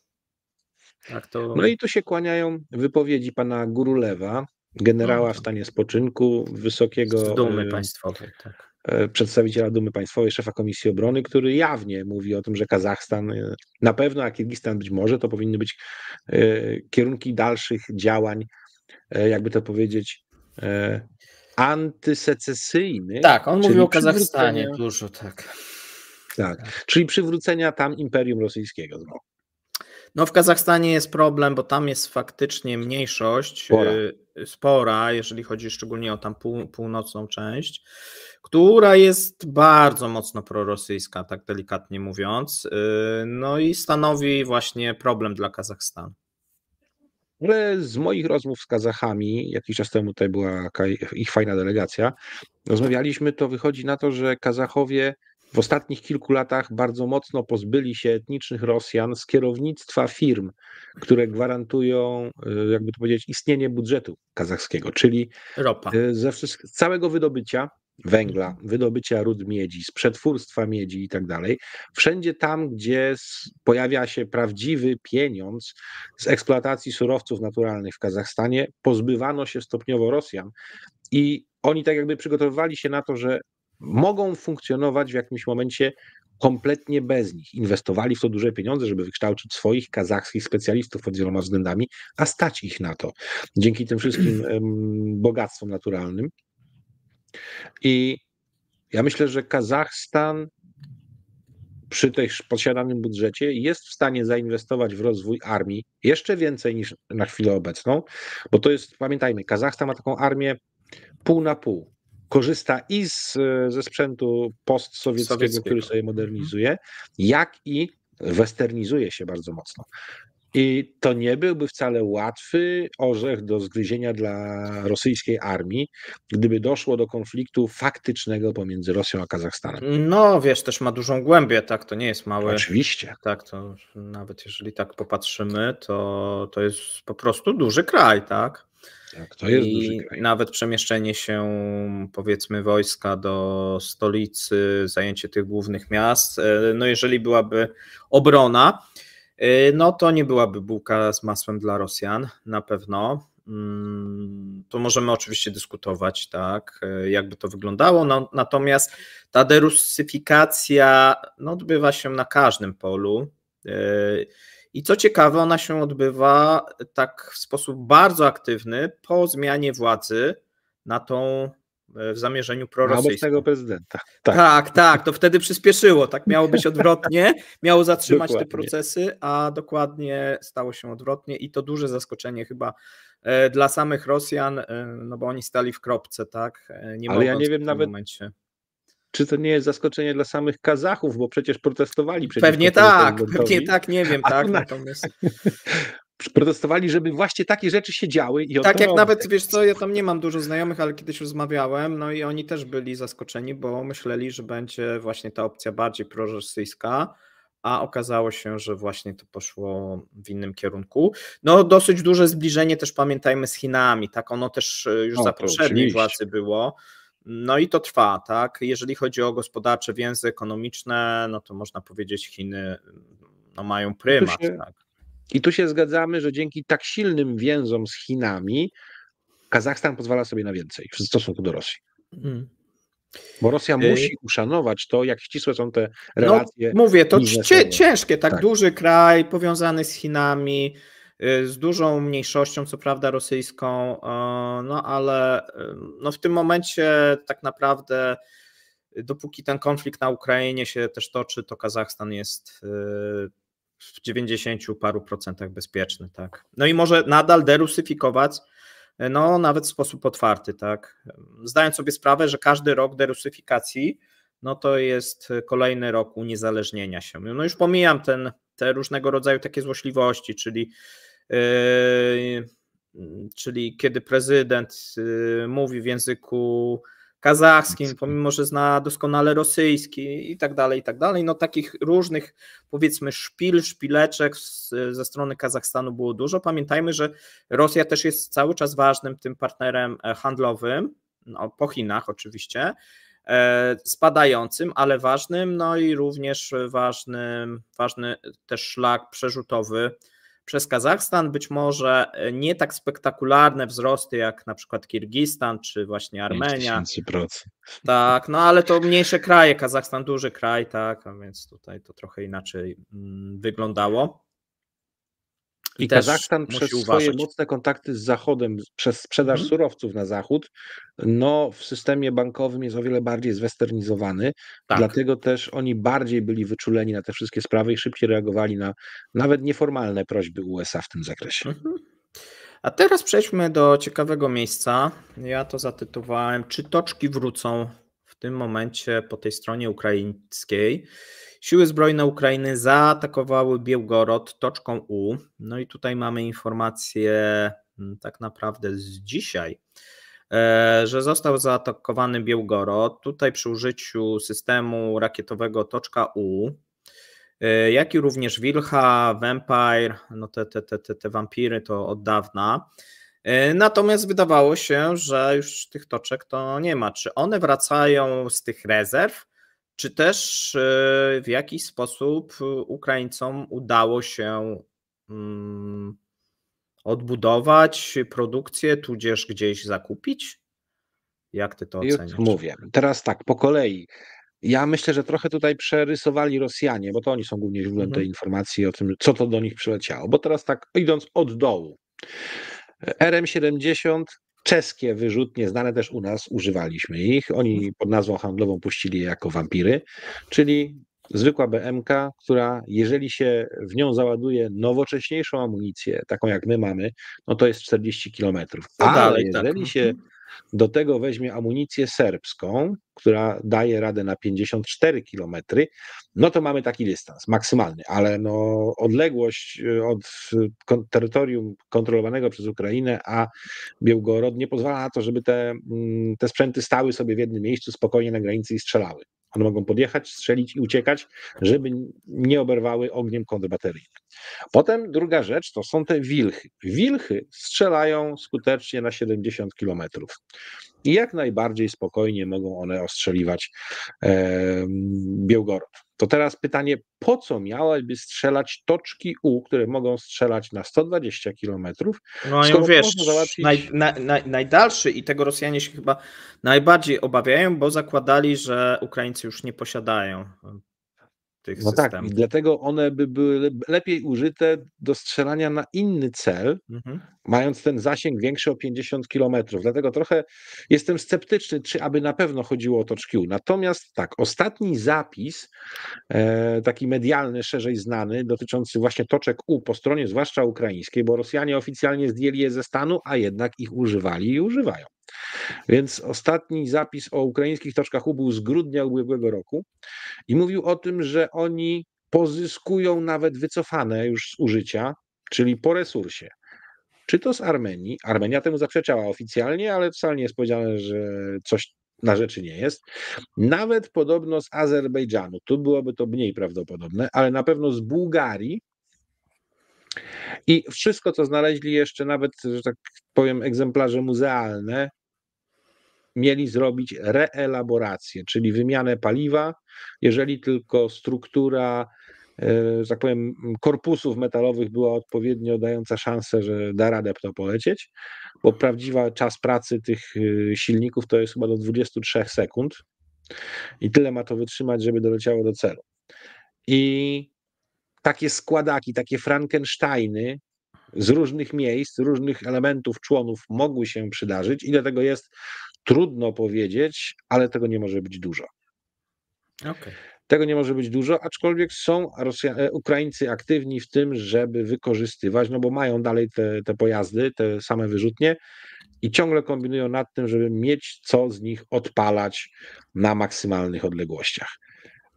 Tak, to...
No i tu się kłaniają wypowiedzi pana Gurulewa, generała w stanie spoczynku, wysokiego
z Dumy Państwowej, tak.
Przedstawiciela Dumy Państwowej, szefa Komisji Obrony, który jawnie mówi o tym, że Kazachstan na pewno, a Kirgistan być może, to powinny być kierunki dalszych działań, jakby to powiedzieć, antysecesyjnych.
Tak, on mówił o Kazachstanie dużo, tak.
Tak, czyli przywrócenia tam Imperium Rosyjskiego znowu.
No w Kazachstanie jest problem, bo tam jest faktycznie mniejszość spora, jeżeli chodzi szczególnie o tam północną część, która jest bardzo mocno prorosyjska, tak delikatnie mówiąc, no i stanowi właśnie problem dla Kazachstanu.
Ale z moich rozmów z Kazachami, jakiś czas temu tutaj była ich fajna delegacja, rozmawialiśmy, to wychodzi na to, że Kazachowie w ostatnich kilku latach bardzo mocno pozbyli się etnicznych Rosjan z kierownictwa firm, które gwarantują, jakby to powiedzieć, istnienie budżetu kazachskiego, czyli
ropa.
Z całego wydobycia węgla, wydobycia ród miedzi, z przetwórstwa miedzi i tak dalej, wszędzie tam, gdzie pojawia się prawdziwy pieniądz z eksploatacji surowców naturalnych w Kazachstanie, pozbywano się stopniowo Rosjan i oni tak jakby przygotowywali się na to, że mogą funkcjonować w jakimś momencie kompletnie bez nich. Inwestowali w to duże pieniądze, żeby wykształcić swoich kazachskich specjalistów pod wieloma względami, a stać ich na to. Dzięki tym wszystkim bogactwom naturalnym. I ja myślę, że Kazachstan przy tym posiadanym budżecie jest w stanie zainwestować w rozwój armii jeszcze więcej niż na chwilę obecną, bo to jest, pamiętajmy, Kazachstan ma taką armię pół na pół. Korzysta i ze sprzętu postsowieckiego, który sobie modernizuje, jak i westernizuje się bardzo mocno. I to nie byłby wcale łatwy orzech do zgryzienia dla rosyjskiej armii, gdyby doszło do konfliktu faktycznego pomiędzy Rosją a Kazachstanem.
No wiesz, też ma dużą głębię, tak, to nie jest mały.
Oczywiście.
Tak, to nawet jeżeli tak popatrzymy, to jest po prostu duży kraj, tak?
Tak, to jest duży kraj.
Nawet przemieszczenie się, powiedzmy, wojska do stolicy, zajęcie tych głównych miast, no jeżeli byłaby obrona, no to nie byłaby bułka z masłem dla Rosjan, na pewno. To możemy oczywiście dyskutować, tak, jakby to wyglądało, no, natomiast ta derusyfikacja no, odbywa się na każdym polu i co ciekawe, ona się odbywa tak w sposób bardzo aktywny po zmianie władzy na tą w zamierzeniu prorosyjskim.
Obecnego prezydenta.
Tak, to wtedy przyspieszyło, tak miało być odwrotnie, miało zatrzymać te procesy, a dokładnie stało się odwrotnie i to duże zaskoczenie chyba dla samych Rosjan, no bo oni stali w kropce, tak?
Ale ja nie wiem nawet, czy to nie jest zaskoczenie dla samych Kazachów, bo przecież protestowali przeciwko
pewnie tak, nie wiem, tak, natomiast
protestowali, żeby właśnie takie rzeczy się działy. I
tak jak nawet, wiesz co, ja tam nie mam dużo znajomych, ale kiedyś rozmawiałem, no i oni też byli zaskoczeni, bo myśleli, że będzie właśnie ta opcja bardziej prorosyjska, a okazało się, że właśnie to poszło w innym kierunku. No dosyć duże zbliżenie też pamiętajmy z Chinami, tak, ono też już za poprzedniej władzy było. No i to trwa, tak, jeżeli chodzi o gospodarcze więzy ekonomiczne, no to można powiedzieć Chiny no, mają prymat, tak.
I tu się zgadzamy, że dzięki tak silnym więzom z Chinami Kazachstan pozwala sobie na więcej w stosunku do Rosji. Bo Rosja musi uszanować to, jak ścisłe są te relacje.
No, mówię, to ciężkie, tak, duży kraj powiązany z Chinami, z dużą mniejszością, co prawda rosyjską, no ale no w tym momencie tak naprawdę dopóki ten konflikt na Ukrainie się też toczy, to Kazachstan jest w 90 paru procentach bezpieczny, tak. No i może nadal derusyfikować, no nawet w sposób otwarty, tak. Zdając sobie sprawę, że każdy rok derusyfikacji, no to jest kolejny rok uniezależnienia się. No już pomijam te różnego rodzaju takie złośliwości, czyli kiedy prezydent mówi w języku kazachskim, pomimo że zna doskonale rosyjski i tak dalej, no takich różnych powiedzmy szpileczek ze strony Kazachstanu było dużo. Pamiętajmy, że Rosja też jest cały czas ważnym tym partnerem handlowym, no, po Chinach oczywiście, spadającym, ale ważnym, no i również ważny też szlak przerzutowy przez Kazachstan, być może nie tak spektakularne wzrosty jak na przykład Kirgistan czy właśnie Armenia.
5000%.
Tak, no ale to mniejsze kraje, Kazachstan duży kraj, tak, a więc tutaj to trochę inaczej wyglądało.
I Kazachstan przez swoje mocne kontakty z Zachodem, przez sprzedaż surowców na Zachód, no w systemie bankowym jest o wiele bardziej zwesternizowany, dlatego też oni bardziej byli wyczuleni na te wszystkie sprawy i szybciej reagowali na nawet nieformalne prośby USA w tym zakresie.
A teraz przejdźmy do ciekawego miejsca. Ja to zatytułowałem: czy toczki wrócą w tym momencie po tej stronie ukraińskiej? Siły zbrojne Ukrainy zaatakowały Białgorod toczką U. No i tutaj mamy informację tak naprawdę z dzisiaj, że został zaatakowany Białgorod. Tutaj przy użyciu systemu rakietowego toczka U, jak i również Wilcha, Vampire, no te wampiry to od dawna. Natomiast wydawało się, że już tych toczek to nie ma. Czy one wracają z tych rezerw, czy też w jakiś sposób Ukraińcom udało się odbudować produkcję, tudzież gdzieś zakupić? Jak ty to oceniasz?
Już mówię. Teraz tak, po kolei. Ja myślę, że trochę tutaj przerysowali Rosjanie, bo to oni są głównie źródłem tej informacji o tym, co to do nich przyleciało. Bo teraz tak idąc od dołu. RM-70, czeskie wyrzutnie, znane też u nas, używaliśmy ich. Oni pod nazwą handlową puścili je jako wampiry, czyli zwykła BMK, która jeżeli się w nią załaduje nowocześniejszą amunicję, taką jak my mamy, no to jest 40 kilometrów.
To
Ale
dalej, tak.
jeżeli się do tego weźmie amunicję serbską, która daje radę na 54 km, no to mamy taki dystans maksymalny, ale no odległość od terytorium kontrolowanego przez Ukrainę a Białgorod nie pozwala na to, żeby te sprzęty stały sobie w jednym miejscu spokojnie na granicy i strzelały. One mogą podjechać, strzelić i uciekać, żeby nie oberwały ogniem kontrbateryjnym. Potem druga rzecz to są te wilchy. Wilchy strzelają skutecznie na 70 km. I jak najbardziej spokojnie mogą one ostrzeliwać Białgorod. To teraz pytanie, po co miałyby strzelać toczki U, które mogą strzelać na 120 km,
No
skoro
wiesz,
można załatwić...
najdalszy i tego Rosjanie się chyba najbardziej obawiają, bo zakładali, że Ukraińcy już nie posiadają tych
No tak, i
systemów.
dlatego one by były lepiej użyte do strzelania na inny cel, mając ten zasięg większy o 50 km. Dlatego trochę jestem sceptyczny, czy aby na pewno chodziło o toczki U. Natomiast tak, ostatni zapis, taki medialny, szerzej znany, dotyczący właśnie toczek U po stronie zwłaszcza ukraińskiej, bo Rosjanie oficjalnie zdjęli je ze stanu, a jednak ich używali i używają. Więc ostatni zapis o ukraińskich toczkach U był z grudnia ubiegłego roku i mówił o tym, że oni pozyskują nawet wycofane już z użycia, czyli po resursie. Czy to z Armenii? Armenia temu zaprzeczała oficjalnie, ale wcale nie jest powiedziane, że coś na rzeczy nie jest. Nawet podobno z Azerbejdżanu, tu byłoby to mniej prawdopodobne, ale na pewno z Bułgarii. I wszystko, co znaleźli jeszcze, nawet, że tak powiem, egzemplarze muzealne, mieli zrobić reelaborację, czyli wymianę paliwa, jeżeli tylko struktura, że tak powiem, korpusów metalowych była odpowiednio dająca szansę, że da radę to polecieć, bo prawdziwy czas pracy tych silników to jest chyba do 23 sekund i tyle ma to wytrzymać, żeby doleciało do celu. I takie składaki, takie Frankensteiny z różnych miejsc, z różnych elementów, członów mogły się przydarzyć. Ile tego jest, trudno powiedzieć, ale tego nie może być dużo.
Okay.
Tego nie może być dużo, aczkolwiek są Ukraińcy aktywni w tym, żeby wykorzystywać, no bo mają dalej te pojazdy, te same wyrzutnie i ciągle kombinują nad tym, żeby mieć co z nich odpalać na maksymalnych odległościach.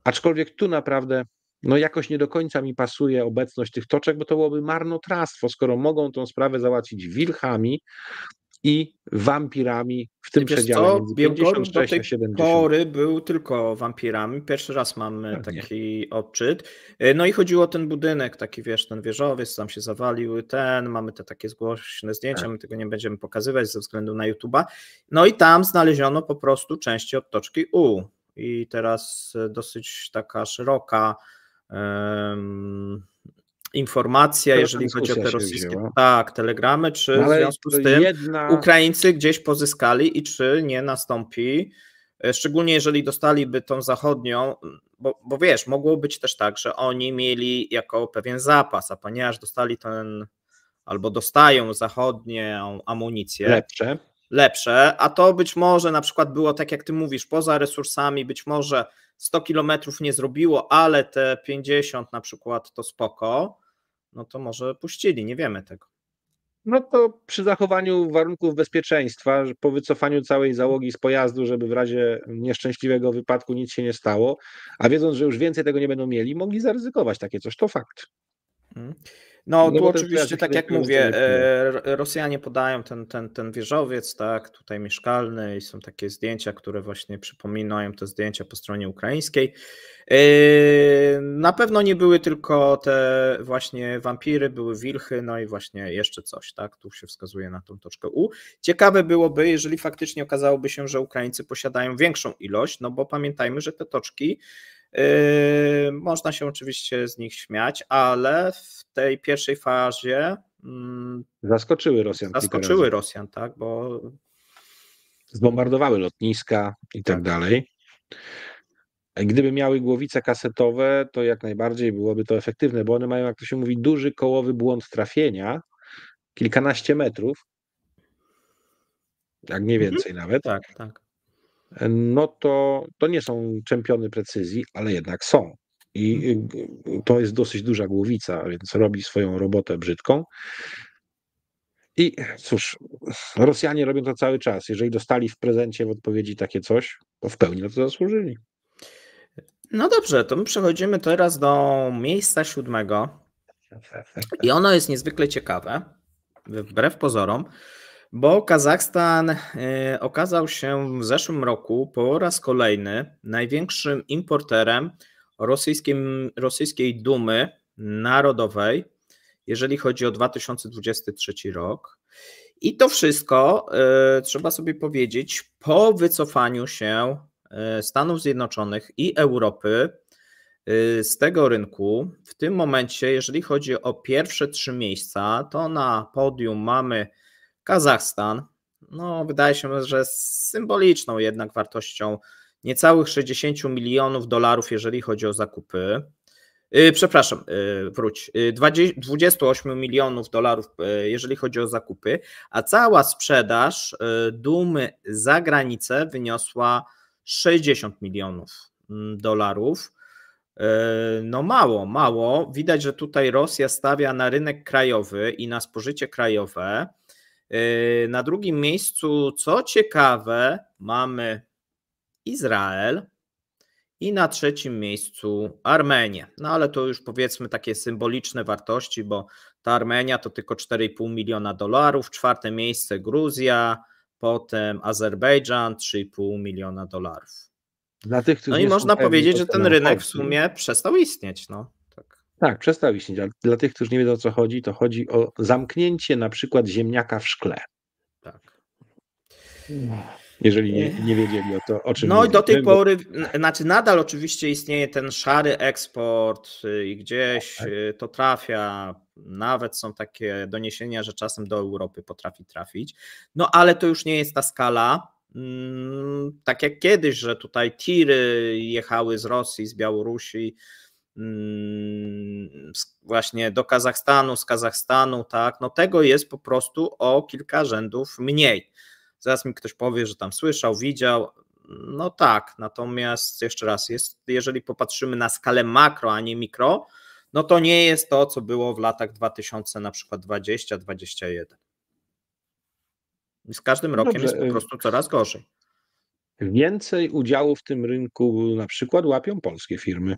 Aczkolwiek tu naprawdę no jakoś nie do końca mi pasuje obecność tych toczek, bo to byłoby marnotrawstwo, skoro mogą tą sprawę załatwić wilchami i wampirami w tym przedziale między
Białgorod
56
do tej
a 70.
pory był tylko wampirami. Pierwszy raz mamy taki odczyt. No i chodziło o ten budynek, taki wiesz, ten wieżowiec, tam się zawalił mamy te takie głośne zdjęcia, my tego nie będziemy pokazywać ze względu na YouTube'a. No i tam znaleziono po prostu części od toczki U. I teraz dosyć taka szeroka informacja, jeżeli chodzi o te rosyjskie telegramy, czy w związku z tym Ukraińcy gdzieś pozyskali i czy nie nastąpi, szczególnie jeżeli dostaliby tą zachodnią, bo wiesz, mogło być też tak, że oni mieli jako pewien zapas, a ponieważ dostali albo dostają zachodnią amunicję, lepsze, a to być może na przykład było tak jak ty mówisz, poza resursami, być może 100 kilometrów nie zrobiło, ale te 50 na przykład to spoko, no to może puścili, nie wiemy tego.
No to przy zachowaniu warunków bezpieczeństwa, po wycofaniu całej załogi z pojazdu, żeby w razie nieszczęśliwego wypadku nic się nie stało, a wiedząc, że już więcej tego nie będą mieli, mogli zaryzykować takie coś, to fakt.
No tu oczywiście, tak jak mówię, Rosjanie podają ten wieżowiec, tak, tutaj mieszkalny i są takie zdjęcia, które właśnie przypominają te zdjęcia po stronie ukraińskiej. Na pewno nie były tylko te właśnie wampiry, były wilchy, no i właśnie jeszcze coś, tak, tu się wskazuje na tą toczkę U. Ciekawe byłoby, jeżeli faktycznie okazałoby się, że Ukraińcy posiadają większą ilość, no bo pamiętajmy, że te toczki można się oczywiście z nich śmiać, ale w tej pierwszej fazie
zaskoczyły
Rosjan, tak, bo
zbombardowały lotniska i tak dalej. Gdyby miały głowice kasetowe, to jak najbardziej byłoby to efektywne, bo one mają, jak to się mówi, duży kołowy błąd trafienia, kilkanaście metrów, jak nie więcej nawet.
Tak, tak.
No to nie są czempiony precyzji, ale jednak są. I to jest dosyć duża głowica, więc robi swoją robotę brzydką. I cóż, Rosjanie robią to cały czas. Jeżeli dostali w prezencie w odpowiedzi takie coś, to w pełni na to zasłużyli.
No dobrze, to my przechodzimy teraz do miejsca 7. I ono jest niezwykle ciekawe, wbrew pozorom, bo Kazachstan okazał się w zeszłym roku po raz kolejny największym importerem rosyjskiej dumy narodowej, jeżeli chodzi o 2023 rok. I to wszystko, trzeba sobie powiedzieć, po wycofaniu się Stanów Zjednoczonych i Europy z tego rynku. W tym momencie, jeżeli chodzi o pierwsze 3 miejsca, to na podium mamy Kazachstan. No, wydaje się, że z symboliczną jednak wartością niecałych 60 milionów dolarów, jeżeli chodzi o zakupy. Przepraszam, 28 milionów dolarów, jeżeli chodzi o zakupy, a cała sprzedaż dumy za granicę wyniosła 60 milionów dolarów. No mało. Widać, że tutaj Rosja stawia na rynek krajowy i na spożycie krajowe. Na drugim miejscu, co ciekawe, mamy Izrael i na trzecim miejscu Armenię. No ale to już powiedzmy takie symboliczne wartości, bo ta Armenia to tylko 4,5 miliona dolarów, 4. miejsce Gruzja, potem Azerbejdżan 3,5 miliona dolarów. No i można powiedzieć, że ten rynek w sumie przestał istnieć. No,
tak, przestał istnieć, ale dla tych, którzy nie wiedzą, o co chodzi, to chodzi o zamknięcie na przykład ziemniaka w szkle.
Tak.
Jeżeli nie wiedzieli o czym
No
mówię.
i do tej pory, znaczy nadal oczywiście istnieje ten szary eksport i gdzieś to trafia, nawet są takie doniesienia, że czasem do Europy potrafi trafić, no ale to już nie jest ta skala, tak jak kiedyś, że tutaj tiry jechały z Rosji, z Białorusi, właśnie do Kazachstanu, z Kazachstanu, tak, no tego jest po prostu o kilka rzędów mniej. Zaraz mi ktoś powie, że tam słyszał, widział, no tak, natomiast jeszcze raz, jeżeli popatrzymy na skalę makro, a nie mikro, no to nie jest to, co było w latach 2000, na przykład 20-21. I z każdym rokiem jest po prostu coraz gorzej.
Więcej udziału w tym rynku na przykład łapią polskie firmy.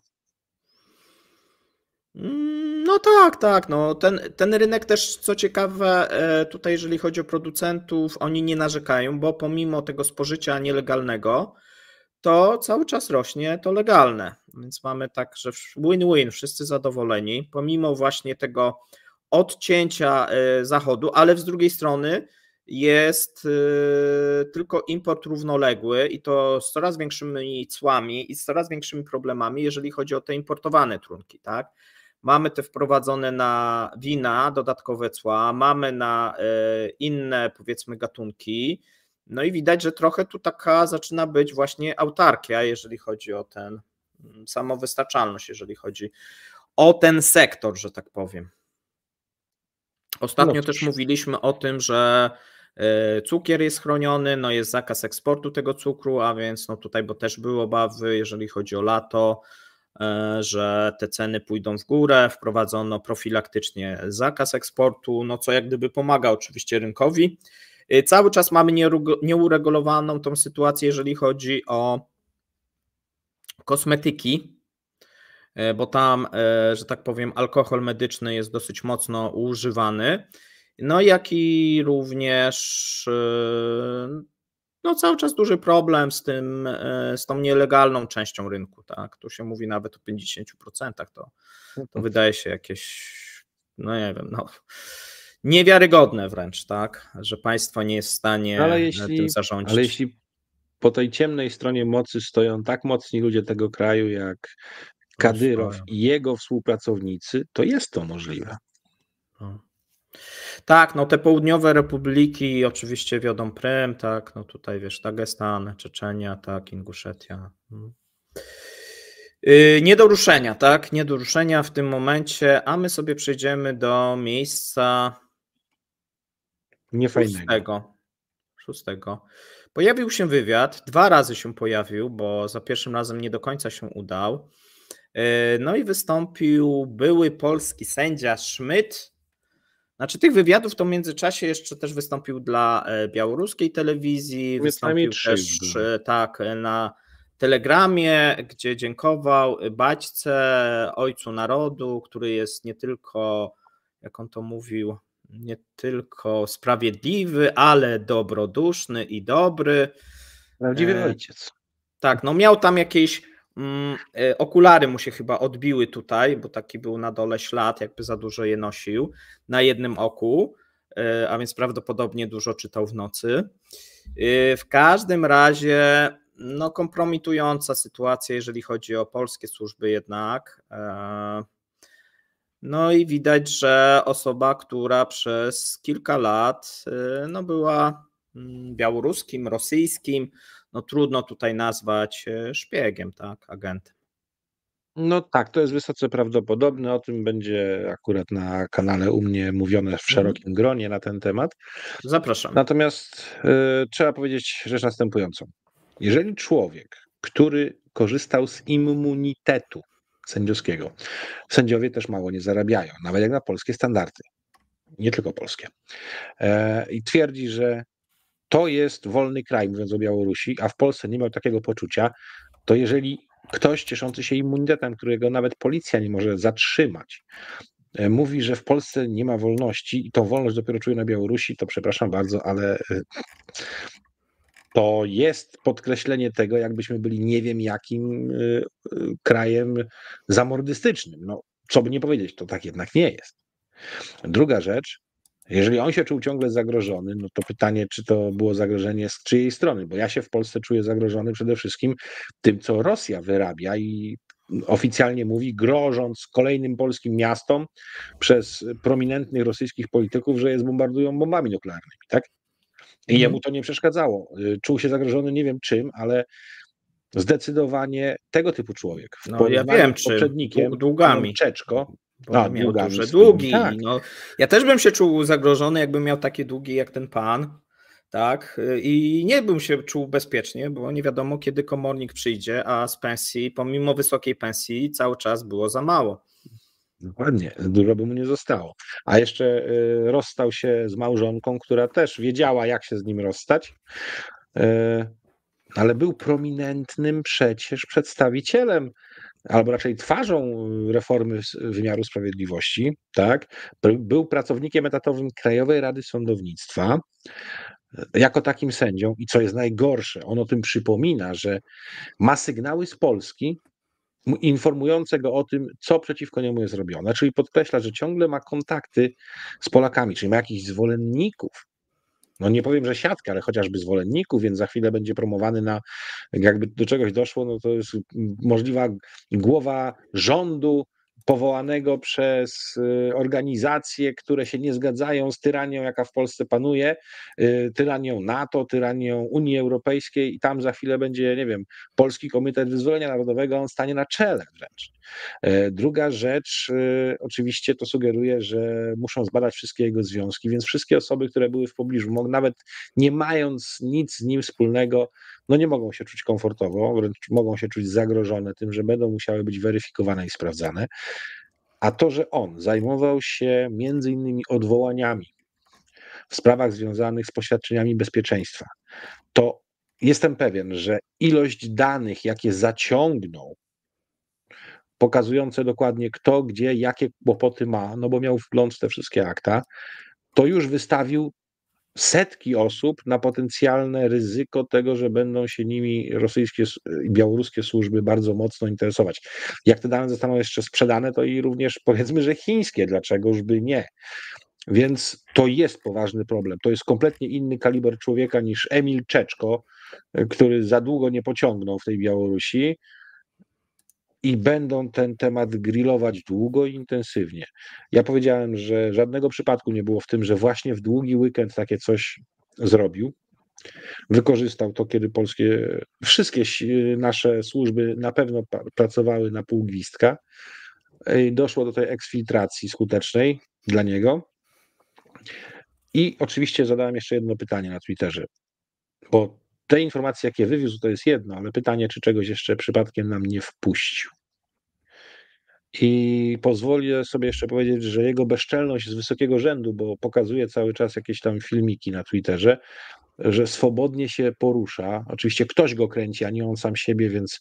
No tak. No, ten rynek też, co ciekawe, tutaj jeżeli chodzi o producentów, oni nie narzekają, bo pomimo tego spożycia nielegalnego, to cały czas rośnie to legalne. Więc mamy tak, że win-win, wszyscy zadowoleni, pomimo właśnie tego odcięcia Zachodu, ale z drugiej strony jest tylko import równoległy i to z coraz większymi cłami i z coraz większymi problemami, jeżeli chodzi o te importowane trunki, tak? Mamy te wprowadzone na wina dodatkowe cła, mamy na inne powiedzmy gatunki, no i widać, że trochę tu taka zaczyna być właśnie autarkia, jeżeli chodzi o ten samowystarczalność, jeżeli chodzi o ten sektor, że tak powiem. Ostatnio też mówiliśmy o tym, że cukier jest chroniony, no jest zakaz eksportu tego cukru, a więc no tutaj, bo też były obawy, jeżeli chodzi o lato, że te ceny pójdą w górę, wprowadzono profilaktycznie zakaz eksportu, no co jak gdyby pomaga oczywiście rynkowi. Cały czas mamy nieuregulowaną tą sytuację, jeżeli chodzi o kosmetyki, bo tam, że tak powiem, alkohol medyczny jest dosyć mocno używany, no jak i również no cały czas duży problem z tą nielegalną częścią rynku, tak, tu się mówi nawet o 50%, to wydaje się jakieś, no nie wiem, no niewiarygodne wręcz, tak, że państwo nie jest w stanie tym zarządzić.
Ale jeśli po tej ciemnej stronie mocy stoją tak mocni ludzie tego kraju jak Kadyrow i jego współpracownicy, to jest to możliwe.
Tak, no te południowe republiki oczywiście wiodą prym, tak, no tutaj wiesz, Dagestan, Czeczenia, tak, Inguszetia. Nie do ruszenia, tak? Nie do ruszenia w tym momencie, a my sobie przejdziemy do miejsca
Niefajnego.
szóstego. Pojawił się wywiad, 2 razy się pojawił, bo za pierwszym razem nie do końca się udał. No i wystąpił były polski sędzia Szmyt. Znaczy tych wywiadów to w międzyczasie jeszcze też wystąpił dla białoruskiej telewizji,
Mnie przynajmniej
wystąpił
3 już
też
były.
tak na Telegramie, gdzie dziękował Baćce, ojcu narodu, który jest nie tylko, jak on to mówił, nie tylko sprawiedliwy, ale dobroduszny i dobry.
Prawdziwy ojciec.
Tak, no miał tam jakieś okulary mu się chyba odbiły tutaj, bo taki był na dole ślad, jakby za dużo je nosił na jednym oku, a więc prawdopodobnie dużo czytał w nocy. W każdym razie no kompromitująca sytuacja, jeżeli chodzi o polskie służby jednak. No i widać, że osoba, która przez kilka lat no była białoruskim, rosyjskim, no trudno tutaj nazwać szpiegiem, tak, agentem.
No tak, to jest wysoce prawdopodobne. O tym będzie akurat na kanale u mnie mówione w szerokim gronie na ten temat.
Zapraszam.
Natomiast trzeba powiedzieć rzecz następującą. Jeżeli człowiek, który korzystał z immunitetu sędziowskiego, sędziowie też mało nie zarabiają, nawet jak na polskie standardy, nie tylko polskie, i twierdzi, że to jest wolny kraj, mówiąc o Białorusi, a w Polsce nie miał takiego poczucia, to jeżeli ktoś cieszący się immunitetem, którego nawet policja nie może zatrzymać, mówi, że w Polsce nie ma wolności i tą wolność dopiero czuje na Białorusi, to przepraszam bardzo, ale to jest podkreślenie tego, jakbyśmy byli nie wiem jakim krajem zamordystycznym. No, co by nie powiedzieć, to tak jednak nie jest. Druga rzecz, jeżeli on się czuł ciągle zagrożony, no to pytanie, czy to było zagrożenie z czyjej strony, bo ja się w Polsce czuję zagrożony przede wszystkim tym, co Rosja wyrabia i oficjalnie mówi, grożąc kolejnym polskim miastom przez prominentnych rosyjskich polityków, że je zbombardują bombami nuklearnymi, tak? I jemu to nie przeszkadzało. Czuł się zagrożony nie wiem czym, ale zdecydowanie tego typu człowiek w
No ja
porównaniu
wiem,
z
czym,
poprzednikiem, panem
długami,
Czeczko,
bo miał
długami
duże
swoimi, tak.
długi. No, ja też bym się czuł zagrożony, jakbym miał takie długi jak ten pan, tak, i nie bym się czuł bezpiecznie, bo nie wiadomo, kiedy komornik przyjdzie, a z pensji, pomimo wysokiej pensji, cały czas było za mało.
Dokładnie, dużo by mu nie zostało. A jeszcze rozstał się z małżonką, która też wiedziała, jak się z nim rozstać, ale był prominentnym przecież przedstawicielem, albo raczej twarzą reformy wymiaru sprawiedliwości, tak? Był pracownikiem etatowym Krajowej Rady Sądownictwa, jako takim sędzią i co jest najgorsze, on o tym przypomina, że ma sygnały z Polski, informujące go o tym, co przeciwko niemu jest robione, czyli podkreśla, że ciągle ma kontakty z Polakami, czyli ma jakichś zwolenników. No nie powiem, że siatkę, ale chociażby zwolenników, więc za chwilę będzie promowany na, jakby do czegoś doszło, no to jest możliwa głowa rządu powołanego przez organizacje, które się nie zgadzają z tyranią, jaka w Polsce panuje, tyranią NATO, tyranią Unii Europejskiej i tam za chwilę będzie, nie wiem, Polski Komitet Wyzwolenia Narodowego, on stanie na czele wręcz. Druga rzecz, oczywiście to sugeruje, że muszą zbadać wszystkie jego związki, więc wszystkie osoby, które były w pobliżu, nawet nie mając nic z nim wspólnego, no nie mogą się czuć komfortowo, wręcz mogą się czuć zagrożone tym, że będą musiały być weryfikowane i sprawdzane. A to, że on zajmował się między innymi odwołaniami w sprawach związanych z poświadczeniami bezpieczeństwa, to jestem pewien, że ilość danych, jakie zaciągnął, pokazujące dokładnie kto, gdzie, jakie kłopoty ma, no bo miał wgląd w te wszystkie akta, to już wystawił setki osób na potencjalne ryzyko tego, że będą się nimi rosyjskie i białoruskie służby bardzo mocno interesować. Jak te dane zostaną jeszcze sprzedane, to i również powiedzmy, że chińskie, dlaczegoż by nie. Więc to jest poważny problem. To jest kompletnie inny kaliber człowieka niż Emil Czeczko, który za długo nie pociągnął w tej Białorusi i będą ten temat grillować długo i intensywnie. Ja powiedziałem, że żadnego przypadku nie było w tym, że właśnie w długi weekend takie coś zrobił. wykorzystał to, kiedy wszystkie nasze służby na pewno pracowały na pół gwizdka. Doszło do tej eksfiltracji skutecznej dla niego. I oczywiście zadałem jeszcze jedno pytanie na Twitterze, bo te informacje, jakie wywiózł, to jest jedno, ale pytanie, czy czegoś jeszcze przypadkiem nam nie wpuścił. I pozwolę sobie jeszcze powiedzieć, że jego bezczelność z wysokiego rzędu, bo pokazuje cały czas jakieś tam filmiki na Twitterze, że swobodnie się porusza. Oczywiście ktoś go kręci, a nie on sam siebie, więc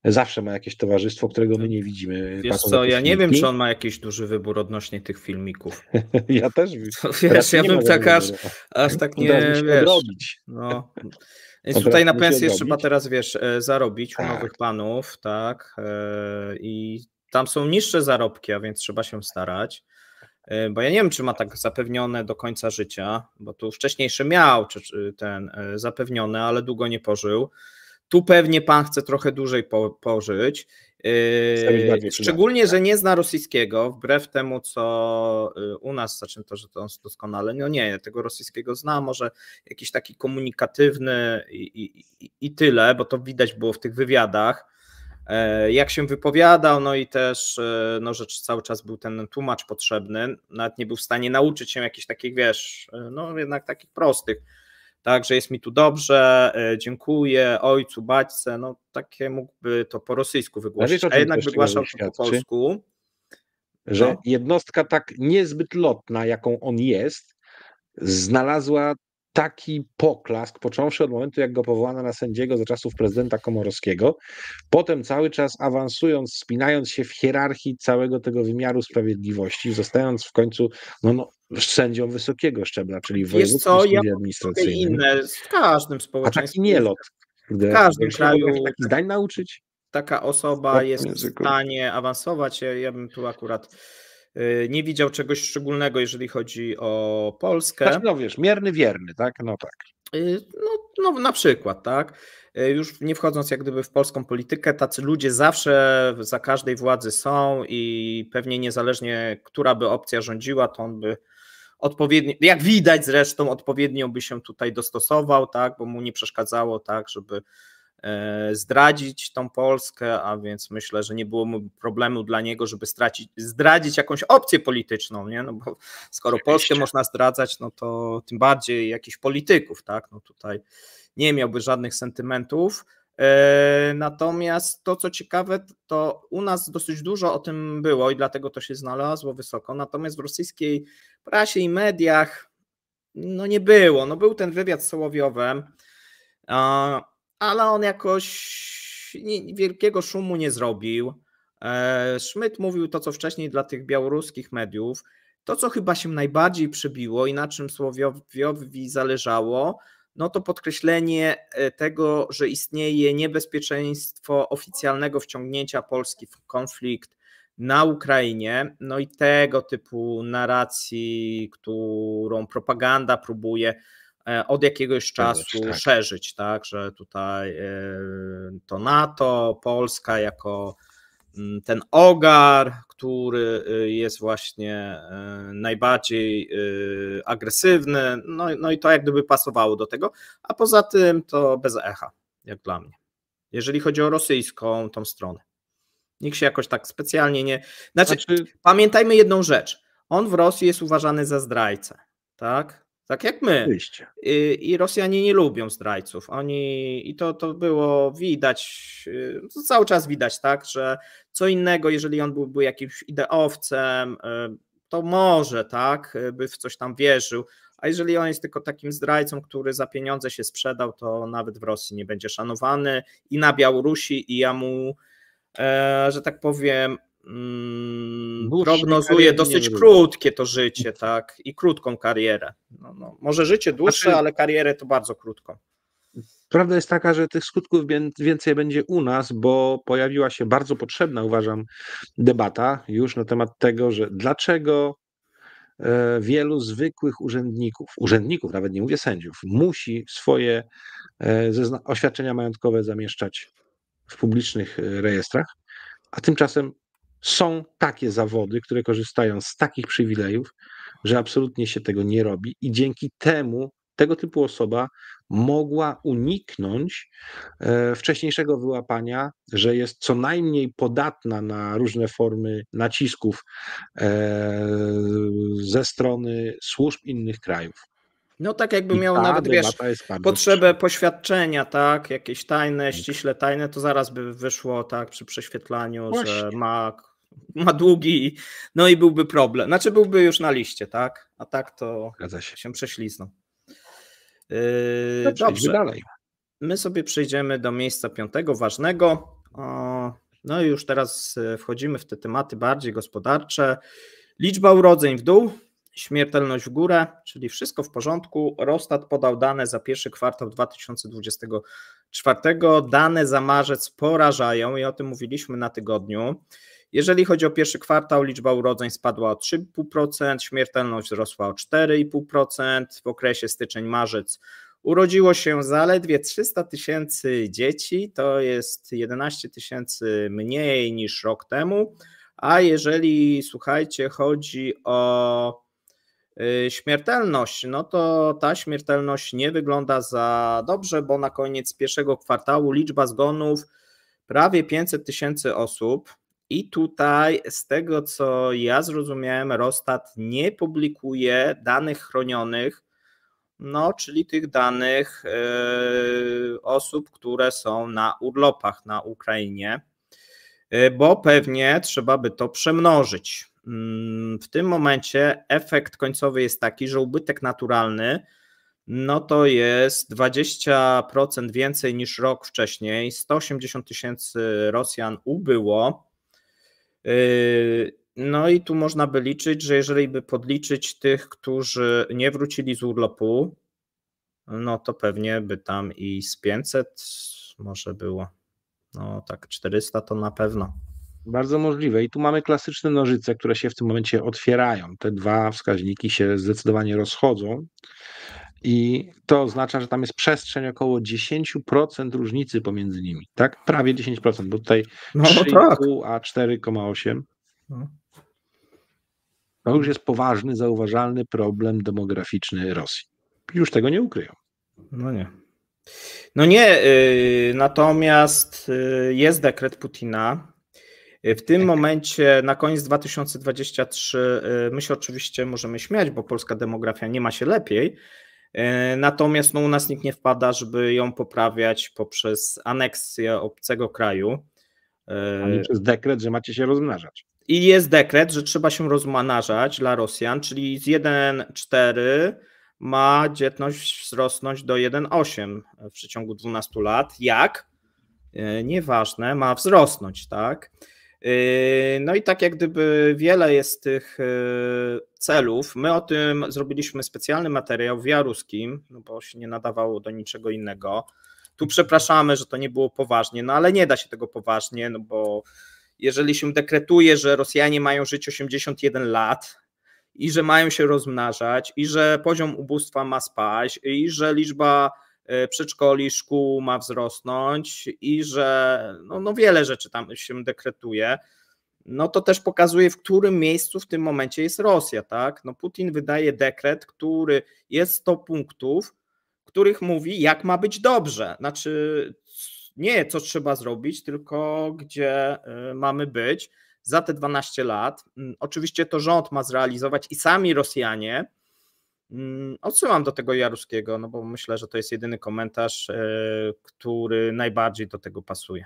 zawsze ma jakieś towarzystwo, którego my nie widzimy.
Wiesz co, ja nie wiem, czy on ma jakiś duży wybór odnośnie tych filmików.
Ja też.
To, wiesz, ja bym tak aż tak nie, wiesz.
Odrobić.
No. Więc tutaj na pensję trzeba teraz, wiesz, zarobić u nowych panów, tak, i tam są niższe zarobki, a więc trzeba się starać, bo ja nie wiem, czy ma tak zapewnione do końca życia, bo tu wcześniejszy miał ten zapewnione, ale długo nie pożył. Tu pewnie pan chce trochę dłużej pożyć, szczególnie, że nie zna rosyjskiego, wbrew temu, co u nas, znaczy to, że to on doskonale, no nie, tego rosyjskiego zna, może jakiś taki komunikatywny i tyle, bo to widać było w tych wywiadach, jak się wypowiadał, no i też, no, że cały czas był ten tłumacz potrzebny, nawet nie był w stanie nauczyć się jakichś takich, wiesz, no jednak takich prostych, tak, że jest mi tu dobrze, dziękuję ojcu, baćce, no takie mógłby to po rosyjsku wygłaszać, a jednak wygłaszał to po polsku.
Że jednostka tak niezbyt lotna, jaką on jest, znalazła taki poklask, począwszy od momentu, jak go powołano na sędziego za czasów prezydenta Komorowskiego, potem cały czas awansując, wspinając się w hierarchii całego tego wymiaru sprawiedliwości, zostając w końcu sędzią wysokiego szczebla, czyli w wojewódzkim sądzie administracyjnym.
Inne, w każdym społeczeństwie.
A taki nielot.
W każdym kraju
takich zdań nauczyć.
Taka osoba jest w stanie awansować. Ja bym tu akurat nie widział czegoś szczególnego, jeżeli chodzi o Polskę.
Znaczy, no wiesz, mierny, wierny, tak? No tak.
No na przykład, tak. Już nie wchodząc jak gdyby w polską politykę, tacy ludzie zawsze za każdej władzy są i pewnie niezależnie, która by opcja rządziła, to on by odpowiednio, jak widać zresztą, odpowiednio by się tutaj dostosował, tak, bo mu nie przeszkadzało, tak, żeby zdradzić tą Polskę, a więc myślę, że nie było problemu dla niego, żeby zdradzić jakąś opcję polityczną, nie? No bo skoro Polskę można zdradzać, no to tym bardziej jakichś polityków, tak? No tutaj nie miałby żadnych sentymentów. Natomiast to, co ciekawe, to u nas dosyć dużo o tym było i dlatego to się znalazło wysoko, natomiast w rosyjskiej prasie i mediach no nie było. No był ten wywiad z Sołowiowem, ale on jakoś wielkiego szumu nie zrobił. Szmyt mówił to, co wcześniej dla tych białoruskich mediów. To, co chyba się najbardziej przebiło i na czym Sołowiowi zależało, no to podkreślenie tego, że istnieje niebezpieczeństwo oficjalnego wciągnięcia Polski w konflikt na Ukrainie, no i tego typu narracji, którą propaganda próbuje od jakiegoś czasu szerzyć, tak, że tutaj to NATO, Polska jako ten ogar, który jest właśnie najbardziej agresywny, no i to jak gdyby pasowało do tego, a poza tym to bez echa, jak dla mnie, jeżeli chodzi o rosyjską tą stronę. Nikt się jakoś tak specjalnie nie... Znaczy, pamiętajmy jedną rzecz, on w Rosji jest uważany za zdrajcę, tak? Tak jak my. I Rosjanie nie lubią zdrajców. I to było widać, to cały czas widać, tak, że co innego, jeżeli on byłby jakimś ideowcem, to może, tak, by w coś tam wierzył, a jeżeli on jest tylko takim zdrajcą, który za pieniądze się sprzedał, to nawet w Rosji nie będzie szanowany i na Białorusi, i ja mu, że tak powiem, prognozuje dosyć krótkie to życie, tak, i krótką karierę. No, może życie dłuższe, ale karierę to bardzo krótką.
Prawda jest taka, że tych skutków więcej będzie u nas, bo pojawiła się bardzo potrzebna, uważam, debata już na temat tego, że dlaczego wielu zwykłych urzędników, nawet nie mówię sędziów, musi swoje oświadczenia majątkowe zamieszczać w publicznych rejestrach, a tymczasem są takie zawody, które korzystają z takich przywilejów, że absolutnie się tego nie robi i dzięki temu tego typu osoba mogła uniknąć wcześniejszego wyłapania, że jest co najmniej podatna na różne formy nacisków ze strony służb innych krajów.
No tak jakby
I
miał
ta
nawet, wiesz,
debata jest bardzo
potrzebę poświadczenia, tak, jakieś tajne, ściśle tajne, to zaraz by wyszło, tak, przy prześwietlaniu,
Właśnie.
że ma długi, no i byłby problem. Znaczy byłby już na liście, tak, a tak to się prześliznął. Dobrze,
dalej.
My sobie przejdziemy do miejsca 5. ważnego. No i już teraz wchodzimy w te tematy bardziej gospodarcze. Liczba urodzeń w dół, śmiertelność w górę, czyli wszystko w porządku. Eurostat podał dane za pierwszy kwartał 2024. Dane za marzec porażają i o tym mówiliśmy na tygodniu. Jeżeli chodzi o pierwszy kwartał, liczba urodzeń spadła o 3,5%, śmiertelność wzrosła o 4,5%. W okresie styczeń-marzec urodziło się zaledwie 300 000 dzieci, to jest 11 000 mniej niż rok temu, a jeżeli, słuchajcie, chodzi o śmiertelność, no to ta śmiertelność nie wygląda za dobrze, bo na koniec pierwszego kwartału liczba zgonów prawie 500 000 osób i tutaj z tego, co ja zrozumiałem, Eurostat nie publikuje danych chronionych, no, czyli tych danych osób, które są na urlopach na Ukrainie, bo pewnie trzeba by to przemnożyć. W tym momencie efekt końcowy jest taki, że ubytek naturalny no to jest 20% więcej niż rok wcześniej, 180 000 Rosjan ubyło. No i tu można by liczyć, że jeżeli by podliczyć tych, którzy nie wrócili z urlopu, no to pewnie by tam i z 500 może było, no tak 400 to na pewno.
Bardzo możliwe. I tu mamy klasyczne nożyce, które się w tym momencie otwierają. Te dwa wskaźniki się zdecydowanie rozchodzą. I to oznacza, że tam jest przestrzeń około 10% różnicy pomiędzy nimi. Tak? Prawie 10%, bo tutaj 3,5 a 4,8. To już jest poważny, zauważalny problem demograficzny Rosji. Już tego nie ukryją.
No nie. No nie, natomiast jest dekret Putina. W tym momencie na koniec 2023 my się oczywiście możemy śmiać, bo polska demografia nie ma się lepiej, natomiast no, u nas nikt nie wpada, żeby ją poprawiać poprzez aneksję obcego kraju.
Ani przez dekret, że macie się rozmnażać.
I jest dekret, że trzeba się rozmnażać dla Rosjan, czyli z 1,4 ma dzietność wzrosnąć do 1,8 w przeciągu 12 lat. Jak? Nieważne, ma wzrosnąć, tak? No i tak jak gdyby wiele jest tych celów, my o tym zrobiliśmy specjalny materiał w Jaruskim, no bo się nie nadawało do niczego innego. Tu przepraszamy, że to nie było poważnie, no ale nie da się tego poważnie, no bo jeżeli się dekretuje, że Rosjanie mają żyć 81 lat i że mają się rozmnażać i że poziom ubóstwa ma spaść i że liczba przedszkoli, szkół ma wzrosnąć i że no wiele rzeczy tam się dekretuje, no to też pokazuje, w którym miejscu w tym momencie jest Rosja, tak? No Putin wydaje dekret, który jest 100 punktów, których mówi, jak ma być dobrze, znaczy nie co trzeba zrobić, tylko gdzie mamy być za te 12 lat. Oczywiście to rząd ma zrealizować i sami Rosjanie. Odsyłam do tego Jaruskiego, no bo myślę, że to jest jedyny komentarz, który najbardziej do tego pasuje.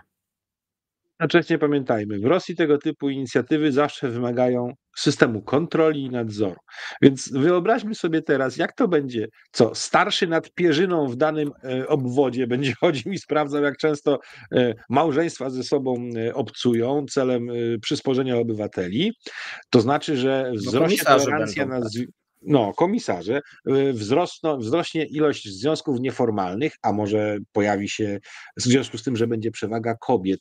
Jednocześnie pamiętajmy, w Rosji tego typu inicjatywy zawsze wymagają systemu kontroli i nadzoru. Więc wyobraźmy sobie teraz, jak to będzie, co starszy nad Pierzyną w danym obwodzie będzie chodził i sprawdzał, jak często małżeństwa ze sobą obcują celem przysporzenia obywateli. To znaczy, że wzrośnie tolerancja na... komisarze, wzrośnie ilość związków nieformalnych, a może pojawi się w związku z tym, że będzie przewaga kobiet,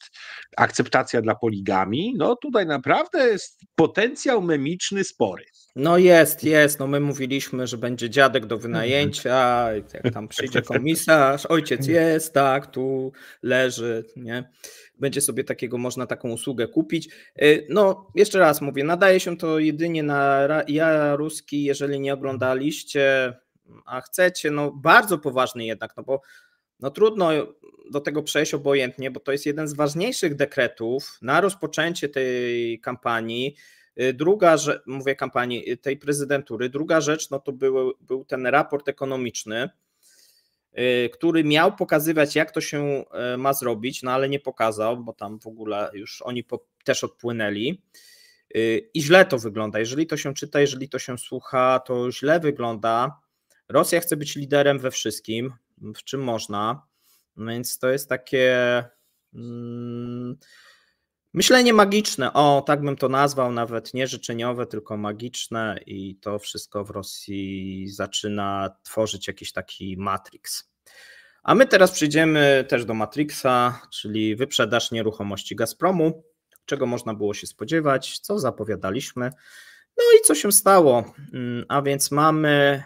akceptacja dla poligami, no tutaj naprawdę jest potencjał memiczny spory.
No jest, no my mówiliśmy, że będzie dziadek do wynajęcia, jak tam przyjdzie komisarz, ojciec jest, tak, tu leży, nie? Będzie sobie można taką usługę kupić. No jeszcze raz mówię, nadaje się to jedynie na Jaruski, jeżeli nie oglądaliście, a chcecie, no bardzo poważny jednak, no bo no trudno do tego przejść obojętnie, bo to jest jeden z ważniejszych dekretów na rozpoczęcie tej kampanii. Druga rzecz, mówię kampanii, tej prezydentury, druga rzecz, no to był ten raport ekonomiczny, który miał pokazywać, jak to się ma zrobić, no ale nie pokazał, bo tam w ogóle już oni też odpłynęli. I źle to wygląda. Jeżeli to się czyta, jeżeli to się słucha, to źle wygląda. Rosja chce być liderem we wszystkim, w czym można, więc to jest takie myślenie magiczne, o tak bym to nazwał, nawet nie życzeniowe, tylko magiczne, i to wszystko w Rosji zaczyna tworzyć jakiś taki Matrix. A my teraz przejdziemy też do Matrixa, czyli wyprzedaż nieruchomości Gazpromu, czego można było się spodziewać, co zapowiadaliśmy, no i co się stało. A więc mamy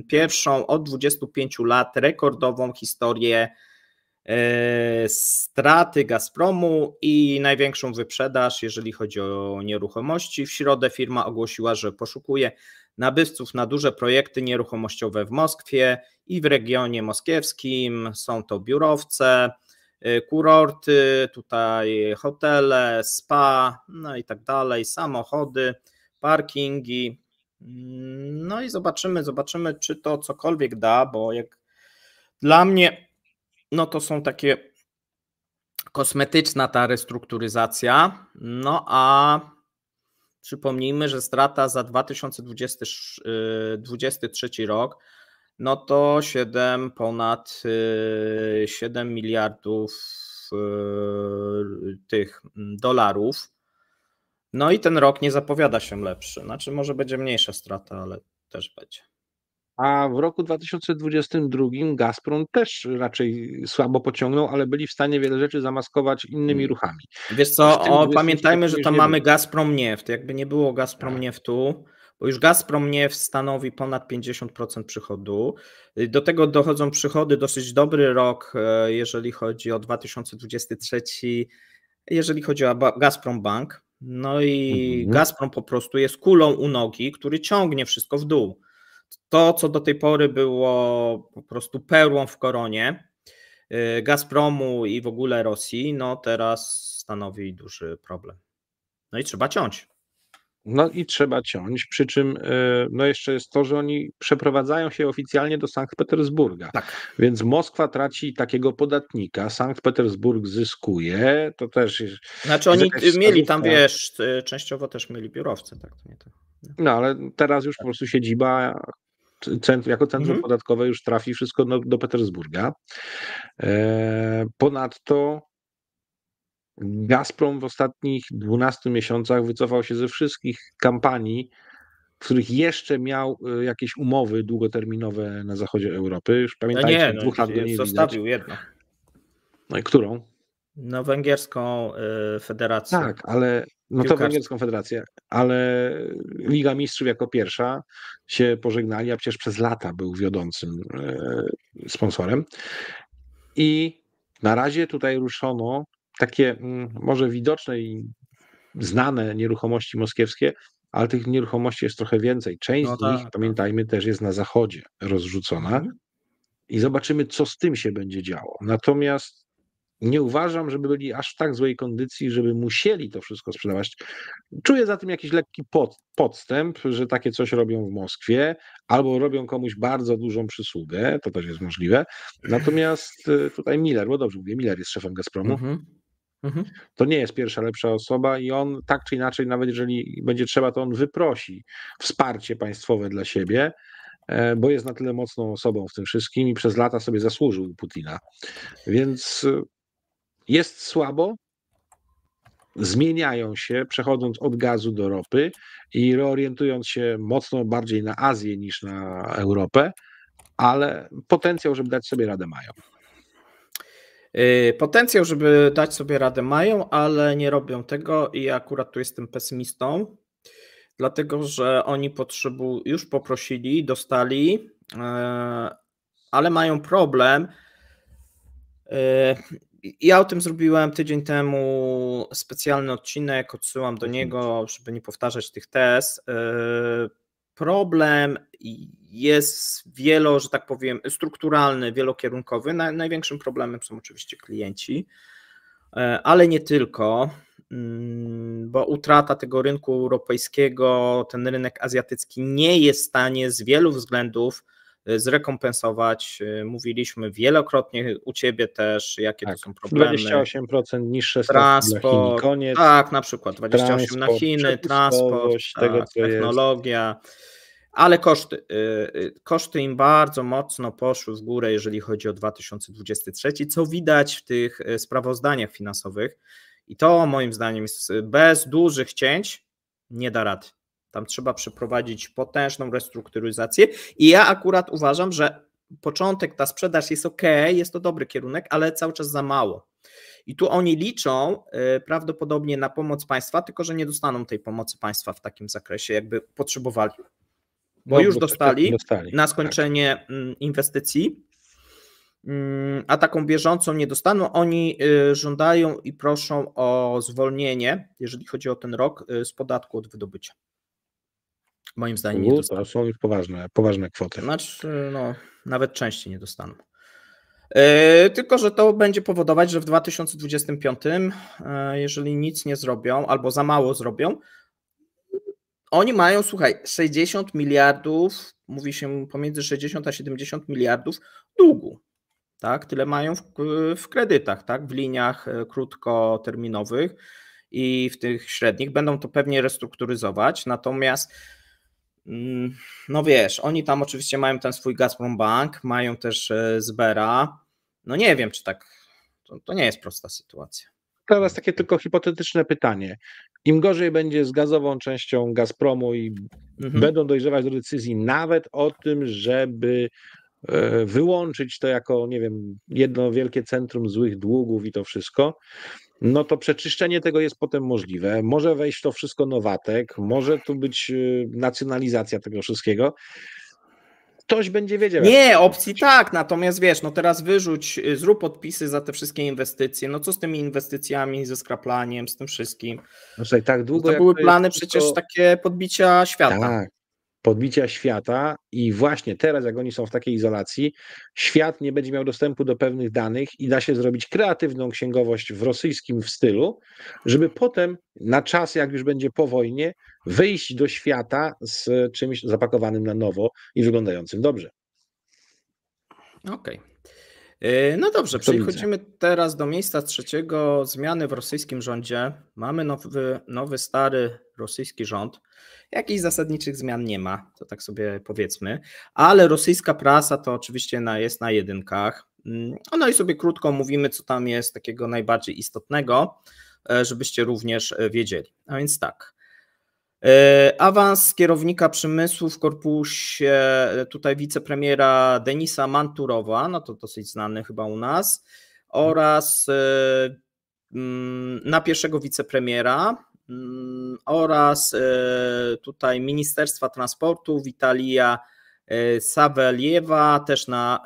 pierwszą od 25 lat rekordową historię straty Gazpromu i największą wyprzedaż, jeżeli chodzi o nieruchomości. W środę firma ogłosiła, że poszukuje nabywców na duże projekty nieruchomościowe w Moskwie i w regionie moskiewskim. Są to biurowce, kurorty, tutaj hotele, spa, no i tak dalej, samochody, parkingi. No i zobaczymy, czy to cokolwiek da, bo jak dla mnie, no to są takie kosmetyczna ta restrukturyzacja, no a przypomnijmy, że strata za 2023 rok, no to ponad 7 miliardów tych dolarów. No i ten rok nie zapowiada się lepszy. Znaczy może będzie mniejsza strata, ale też będzie.
A w roku 2022 Gazprom też raczej słabo pociągnął, ale byli w stanie wiele rzeczy zamaskować innymi ruchami.
Wiesz co, pamiętajmy, że tam mamy Gazprom Nieft. Jakby nie było Gazprom Nieftu, bo już Gazprom Nieft stanowi ponad 50% przychodu. Do tego dochodzą przychody, dosyć dobry rok, jeżeli chodzi o 2023, jeżeli chodzi o Gazprom Bank. No i Gazprom po prostu jest kulą u nogi, który ciągnie wszystko w dół. To, co do tej pory było po prostu perłą w koronie Gazpromu i w ogóle Rosji, no teraz stanowi duży problem. No i trzeba ciąć.
No i trzeba ciąć, przy czym no jeszcze jest to, że oni przeprowadzają się oficjalnie do Sankt Petersburga,
tak.
Więc Moskwa traci takiego podatnika, Sankt Petersburg zyskuje, to też jest...
Znaczy oni mieli tam, wiesz, częściowo też mieli biurowce, tak? To nie to.
No ale teraz już po prostu siedziba jako centrum podatkowe już trafi wszystko do Petersburga. Ponadto Gazprom w ostatnich 12 miesiącach wycofał się ze wszystkich kampanii, w których jeszcze miał jakieś umowy długoterminowe na zachodzie Europy. Już pamiętajcie, 2 lat go nie widać.
Zostawił jedno.
No i którą?
No węgierską federację.
Tak, ale no to węgierską federację, ale Liga Mistrzów jako pierwsza się pożegnali, a przecież przez lata był wiodącym sponsorem. I na razie tutaj ruszono takie może widoczne i znane nieruchomości moskiewskie, ale tych nieruchomości jest trochę więcej. Część z nich, pamiętajmy, też jest na zachodzie rozrzucona i zobaczymy, co z tym się będzie działo. Natomiast nie uważam, żeby byli aż w tak złej kondycji, żeby musieli to wszystko sprzedawać. Czuję za tym jakiś lekki podstęp, że takie coś robią w Moskwie, albo robią komuś bardzo dużą przysługę, to też jest możliwe. Natomiast tutaj Miller, bo dobrze mówię, Miller jest szefem Gazpromu. To nie jest pierwsza lepsza osoba i on tak czy inaczej, nawet jeżeli będzie trzeba, to on wyprosi wsparcie państwowe dla siebie, bo jest na tyle mocną osobą w tym wszystkim i przez lata sobie zasłużył Putina. Więc jest słabo, zmieniają się, przechodząc od gazu do ropy i reorientując się mocno bardziej na Azję niż na Europę, ale potencjał, żeby dać sobie radę mają.
Potencjał, żeby dać sobie radę mają, ale nie robią tego i akurat tu jestem pesymistą, dlatego że oni już poprosili, dostali, ale mają problem. Ja o tym zrobiłem tydzień temu specjalny odcinek, odsyłam do niego, żeby nie powtarzać tych tez. Problem jest że tak powiem, strukturalny, wielokierunkowy. Największym problemem są oczywiście klienci, ale nie tylko, bo utrata tego rynku europejskiego, ten rynek azjatycki nie jest w stanie z wielu względów zrekompensować. Mówiliśmy wielokrotnie u Ciebie też, jakie to są problemy.
28% niższe stawki dla Chin i koniec.
Tak, na przykład 28% na Chiny, transport,
tego, co
technologia,
jest.
ale koszty im bardzo mocno poszły w górę, jeżeli chodzi o 2023, co widać w tych sprawozdaniach finansowych i to moim zdaniem jest bez dużych cięć nie da rady. Tam trzeba przeprowadzić potężną restrukturyzację i ja akurat uważam, że początek, ta sprzedaż jest ok, jest to dobry kierunek, ale cały czas za mało. I tu oni liczą prawdopodobnie na pomoc państwa, tylko że nie dostaną tej pomocy państwa w takim zakresie, jakby potrzebowali. Bo już dostali na skończenie inwestycji, a taką bieżącą nie dostaną. Oni żądają i proszą o zwolnienie, jeżeli chodzi o ten rok, z podatku od wydobycia. Moim zdaniem nie dostaną.
To są już poważne kwoty.
Znaczy, no, nawet częściej nie dostaną. Tylko że to będzie powodować, że w 2025, jeżeli nic nie zrobią albo za mało zrobią, oni mają, słuchaj, 60 miliardów, mówi się pomiędzy 60 a 70 miliardów długu. Tak? Tyle mają w kredytach, tak? W liniach krótkoterminowych i w tych średnich. Będą to pewnie restrukturyzować, natomiast no wiesz, oni tam oczywiście mają ten swój Gazprom Bank, mają też Sbera. No nie wiem, czy tak, to nie jest prosta sytuacja.
Teraz takie tylko hipotetyczne pytanie. Im gorzej będzie z gazową częścią Gazpromu i będą dojrzewać do decyzji nawet o tym, żeby wyłączyć to jako, nie wiem, jedno wielkie centrum złych długów i to wszystko, no to przeczyszczenie tego jest potem możliwe. Może wejść w to wszystko Nowatek, może tu być nacjonalizacja tego wszystkiego. Ktoś będzie wiedział.
Nie, opcji tak, natomiast wiesz, no teraz zrób podpisy za te wszystkie inwestycje, no co z tymi inwestycjami, ze skraplaniem, z tym wszystkim?
Znaczy, tak długo,
to były plany przecież takie podbicia świata.
Tak, podbicia świata i właśnie teraz, jak oni są w takiej izolacji, świat nie będzie miał dostępu do pewnych danych i da się zrobić kreatywną księgowość w rosyjskim stylu, żeby potem na czas, jak już będzie po wojnie, wyjść do świata z czymś zapakowanym na nowo i wyglądającym dobrze.
Okej. No dobrze, przechodzimy teraz do miejsca trzeciego. Zmiany w rosyjskim rządzie. Mamy nowy, stary rosyjski rząd. Jakichś zasadniczych zmian nie ma, to tak sobie powiedzmy, ale rosyjska prasa to oczywiście jest na jedynkach. No i sobie krótko mówimy, co tam jest takiego najbardziej istotnego, żebyście również wiedzieli. A więc tak. Awans kierownika przemysłu w korpusie tutaj wicepremiera Denisa Manturowa, no to dosyć znany chyba u nas, oraz na pierwszego wicepremiera oraz tutaj Ministerstwa Transportu Witalija Saweljewa, też na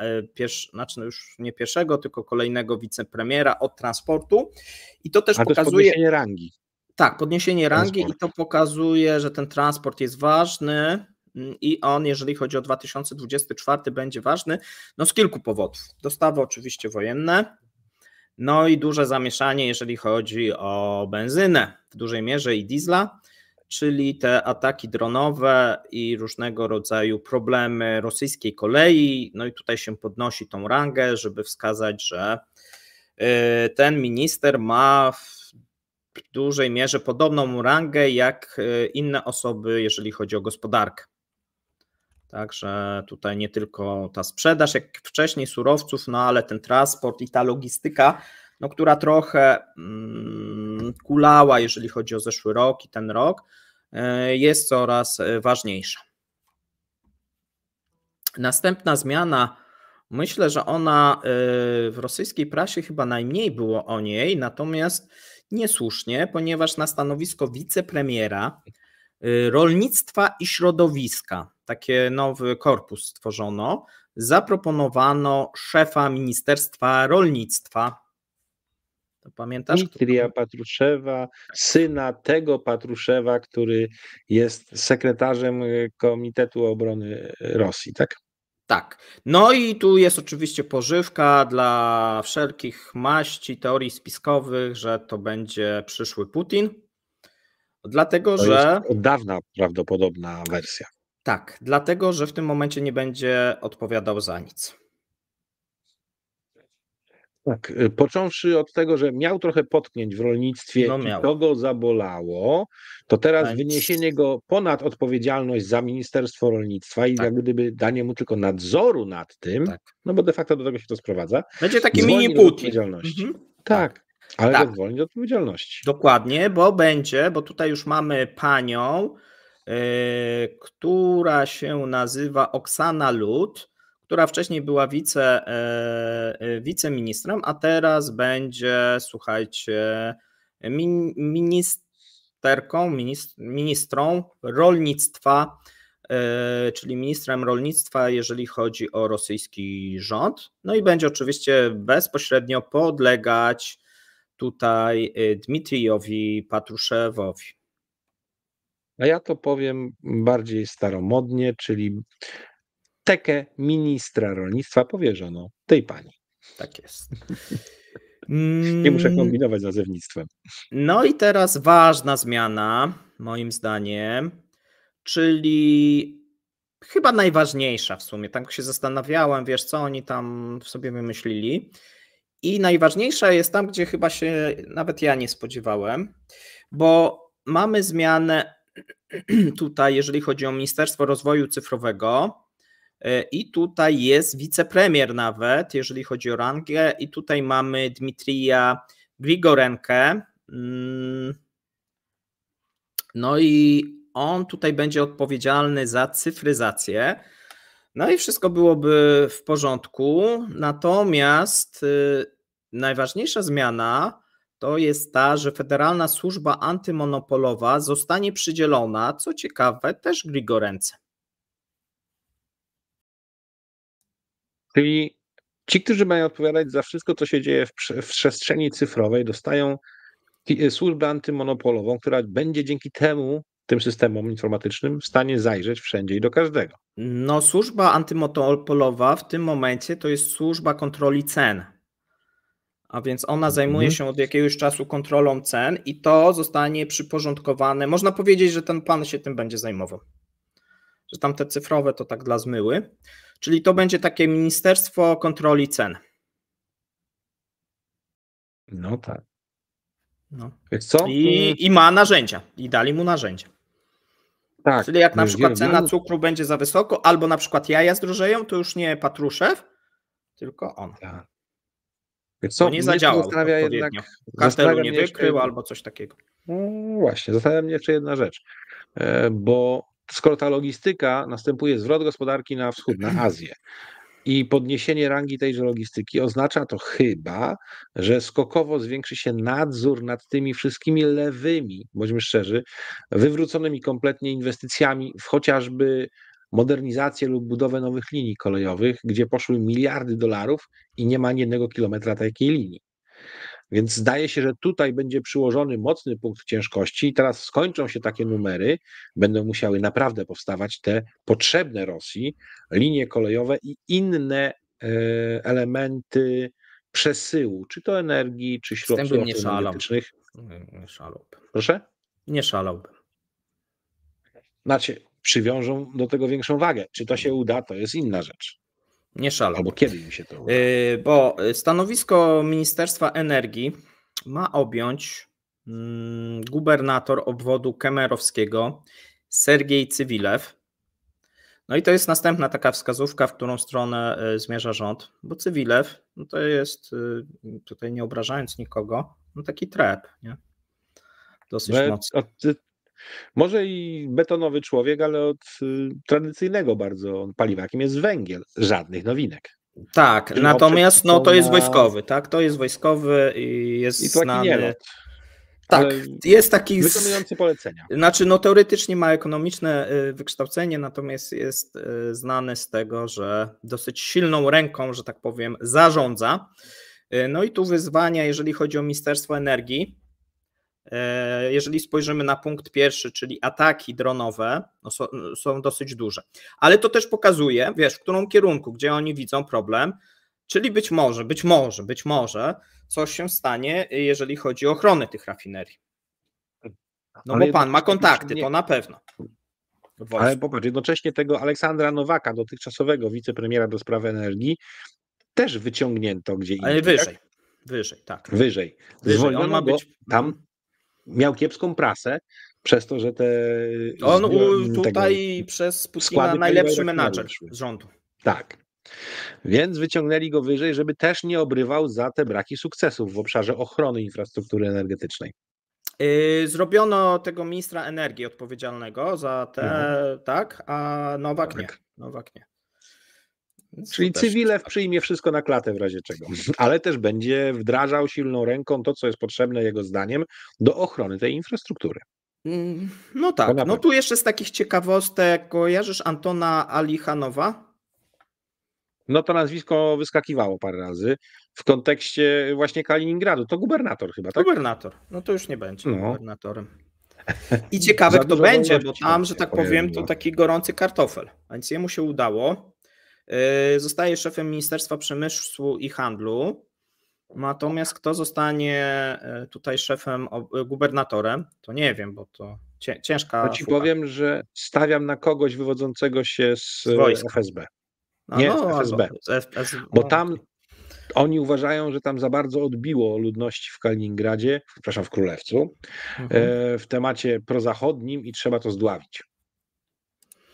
znaczy już nie pierwszego, tylko kolejnego wicepremiera od transportu. I to też pokazuje
podniesienie rangi.
Tak, podniesienie rangi i to pokazuje, że ten transport jest ważny i on, jeżeli chodzi o 2024, będzie ważny, no z kilku powodów. Dostawy oczywiście wojenne, no i duże zamieszanie, jeżeli chodzi o benzynę w dużej mierze i diesla, czyli te ataki dronowe i różnego rodzaju problemy rosyjskiej kolei, no i tutaj się podnosi tą rangę, żeby wskazać, że ten minister ma w dużej mierze podobną rangę jak inne osoby, jeżeli chodzi o gospodarkę. Także tutaj nie tylko ta sprzedaż, jak wcześniej surowców, no ale ten transport i ta logistyka, no, która trochę kulała, jeżeli chodzi o zeszły rok i ten rok, jest coraz ważniejsza. Następna zmiana, myślę, że ona w rosyjskiej prasie chyba najmniej było o niej, natomiast niesłusznie, ponieważ na stanowisko wicepremiera rolnictwa i środowiska, taki nowy korpus stworzono, zaproponowano szefa Ministerstwa Rolnictwa. To pamiętasz?
Dmitrija Patruszewa, syna tego Patruszewa, który jest sekretarzem Komitetu Obrony Rosji, tak?
Tak. No i tu jest oczywiście pożywka dla wszelkich maści, teorii spiskowych, że to będzie przyszły Putin. Dlatego,
To jest
że
od dawna prawdopodobna wersja.
tak, dlatego, że w tym momencie nie będzie odpowiadał za nic.
Tak, począwszy od tego, że miał trochę potknięć w rolnictwie
No
i
miał.
to go zabolało, to teraz
Więc
wyniesienie go ponad odpowiedzialność za Ministerstwo Rolnictwa i
tak,
jak gdyby danie mu tylko nadzoru nad tym,
tak.
no bo de facto do tego się to sprowadza,
Będzie taki
zwolni
mini
go z
Putin.
odpowiedzialności.
Mhm.
Tak, ale
tak.
go zwolni z odpowiedzialności.
Dokładnie, bo tutaj już mamy panią, która się nazywa Oksana Lud, która wcześniej była wiceministrem, a teraz będzie, słuchajcie, ministrą rolnictwa, czyli ministrem rolnictwa, jeżeli chodzi o rosyjski rząd. No i będzie oczywiście bezpośrednio podlegać tutaj Dmitrijowi Patruszewowi.
A ja to powiem bardziej staromodnie, czyli tekę ministra rolnictwa powierzono tej pani.
Tak jest.
Nie muszę kombinować z nazewnictwem.
No i teraz ważna zmiana, moim zdaniem, czyli chyba najważniejsza w sumie. Tak się zastanawiałem, wiesz, co oni tam w sobie wymyślili. I najważniejsza jest tam, gdzie chyba się nawet ja nie spodziewałem, bo mamy zmianę tutaj, jeżeli chodzi o Ministerstwo Rozwoju Cyfrowego. I tutaj jest wicepremier nawet, jeżeli chodzi o rangę, i tutaj mamy Dmitrija Grigorenkę. No i on tutaj będzie odpowiedzialny za cyfryzację. No i wszystko byłoby w porządku. Natomiast najważniejsza zmiana to jest ta, że Federalna Służba Antymonopolowa zostanie przydzielona, co ciekawe, też Grigorence.
Czyli ci, którzy mają odpowiadać za wszystko, co się dzieje w przestrzeni cyfrowej, dostają służbę antymonopolową, która będzie dzięki tym systemom informatycznym w stanie zajrzeć wszędzie i do każdego.
No, służba antymonopolowa w tym momencie to jest służba kontroli cen. A więc ona zajmuje się od jakiegoś czasu kontrolą cen i to zostanie przyporządkowane. Można powiedzieć, że ten pan się tym będzie zajmował. Że tam te cyfrowe to tak dla zmyły. Czyli to będzie takie Ministerstwo Kontroli Cen.
No tak.
No.
Wiesz co?
I ma narzędzia. I dali mu narzędzia.
Tak.
Czyli jak na przykład cena cukru będzie za wysoko, albo na przykład jaja zdrożeją, to już nie Patruszew, tylko on.
Tak. Wiesz co?
To nie zadziałał
zastanawia
odpowiednio. Kartelu nie wykrył albo coś takiego.
No właśnie, zastanawia mnie jeszcze jedna rzecz. Bo skoro ta logistyka, następuje zwrot gospodarki na wschód, na Azję i podniesienie rangi tejże logistyki, oznacza to chyba, że skokowo zwiększy się nadzór nad tymi wszystkimi lewymi, bądźmy szczerzy, wywróconymi kompletnie inwestycjami w chociażby modernizację lub budowę nowych linii kolejowych, gdzie poszły miliardy dolarów i nie ma ani jednego kilometra takiej linii. Więc zdaje się, że tutaj będzie przyłożony mocny punkt ciężkości i teraz skończą się takie numery, będą musiały naprawdę powstawać te potrzebne Rosji linie kolejowe i inne elementy przesyłu, czy to energii, czy środków energetycznych.
Nie szalałbym.
Proszę?
Nie szalałbym.
Znaczy, przywiążą do tego większą wagę. Czy to się uda, to jest inna rzecz.
Nie szalałbym.
Albo kiedy im się to uda.
Bo stanowisko Ministerstwa Energii ma objąć gubernator obwodu kemerowskiego Sergiej Cywilew. No i to jest następna taka wskazówka, w którą stronę zmierza rząd, bo Cywilew no to jest, tutaj nie obrażając nikogo, no taki trep, nie? Dosyć mocny.
Może i betonowy człowiek, ale od tradycyjnego bardzo paliwa, jakim jest węgiel. Żadnych nowinek.
Tak, natomiast no, to jest wojskowy, tak? To jest wojskowy i jest
i znany. Nielot,
tak, jest taki
wykonujący polecenia.
Znaczy, no teoretycznie ma ekonomiczne wykształcenie, natomiast jest znany z tego, że dosyć silną ręką, że tak powiem, zarządza. No i tu wyzwania, jeżeli chodzi o Ministerstwo Energii. Jeżeli spojrzymy na punkt pierwszy, czyli ataki dronowe, no są dosyć duże. Ale to też pokazuje, wiesz, w którym kierunku, gdzie oni widzą problem, czyli być może coś się stanie, jeżeli chodzi o ochronę tych rafinerii. No ale bo pan ma kontakty, to na pewno.
Ale popatrz, jednocześnie tego Aleksandra Nowaka, dotychczasowego wicepremiera do spraw energii, też wyciągnięto gdzie indziej.
Ale wyżej, tak.
Wyżej.
On ma być
tam miał kiepską prasę, przez to, że
on tutaj przez Putina najlepszy menadżer z rządu.
Tak. Więc wyciągnęli go wyżej, żeby też nie obrywał za te braki sukcesów w obszarze ochrony infrastruktury energetycznej.
Zrobiono tego ministra energii odpowiedzialnego za te, tak, a Nowak nie. Nowak nie.
Czyli Cywilew przyjmie wszystko na klatę w razie czego, ale też będzie wdrażał silną ręką to, co jest potrzebne jego zdaniem do ochrony tej infrastruktury.
No tak, no tu jeszcze z takich ciekawostek, kojarzysz Antona Alichanowa?
No to nazwisko wyskakiwało parę razy w kontekście właśnie Kaliningradu. To gubernator chyba, tak?
Gubernator, no to już nie będzie gubernatorem. I ciekawe kto będzie, bo tam, że tak powiem, to taki gorący kartofel, więc jemu się udało. Zostaje szefem Ministerstwa Przemysłu i Handlu, natomiast kto zostanie tutaj szefem, gubernatorem, to nie wiem, bo to ciężka
ci powiem, że stawiam na kogoś wywodzącego się z FSB. Nie, z FSB. Bo tam oni uważają, że tam za bardzo odbiło ludności w Kaliningradzie, przepraszam, w Królewcu, w temacie prozachodnim i trzeba to zdławić.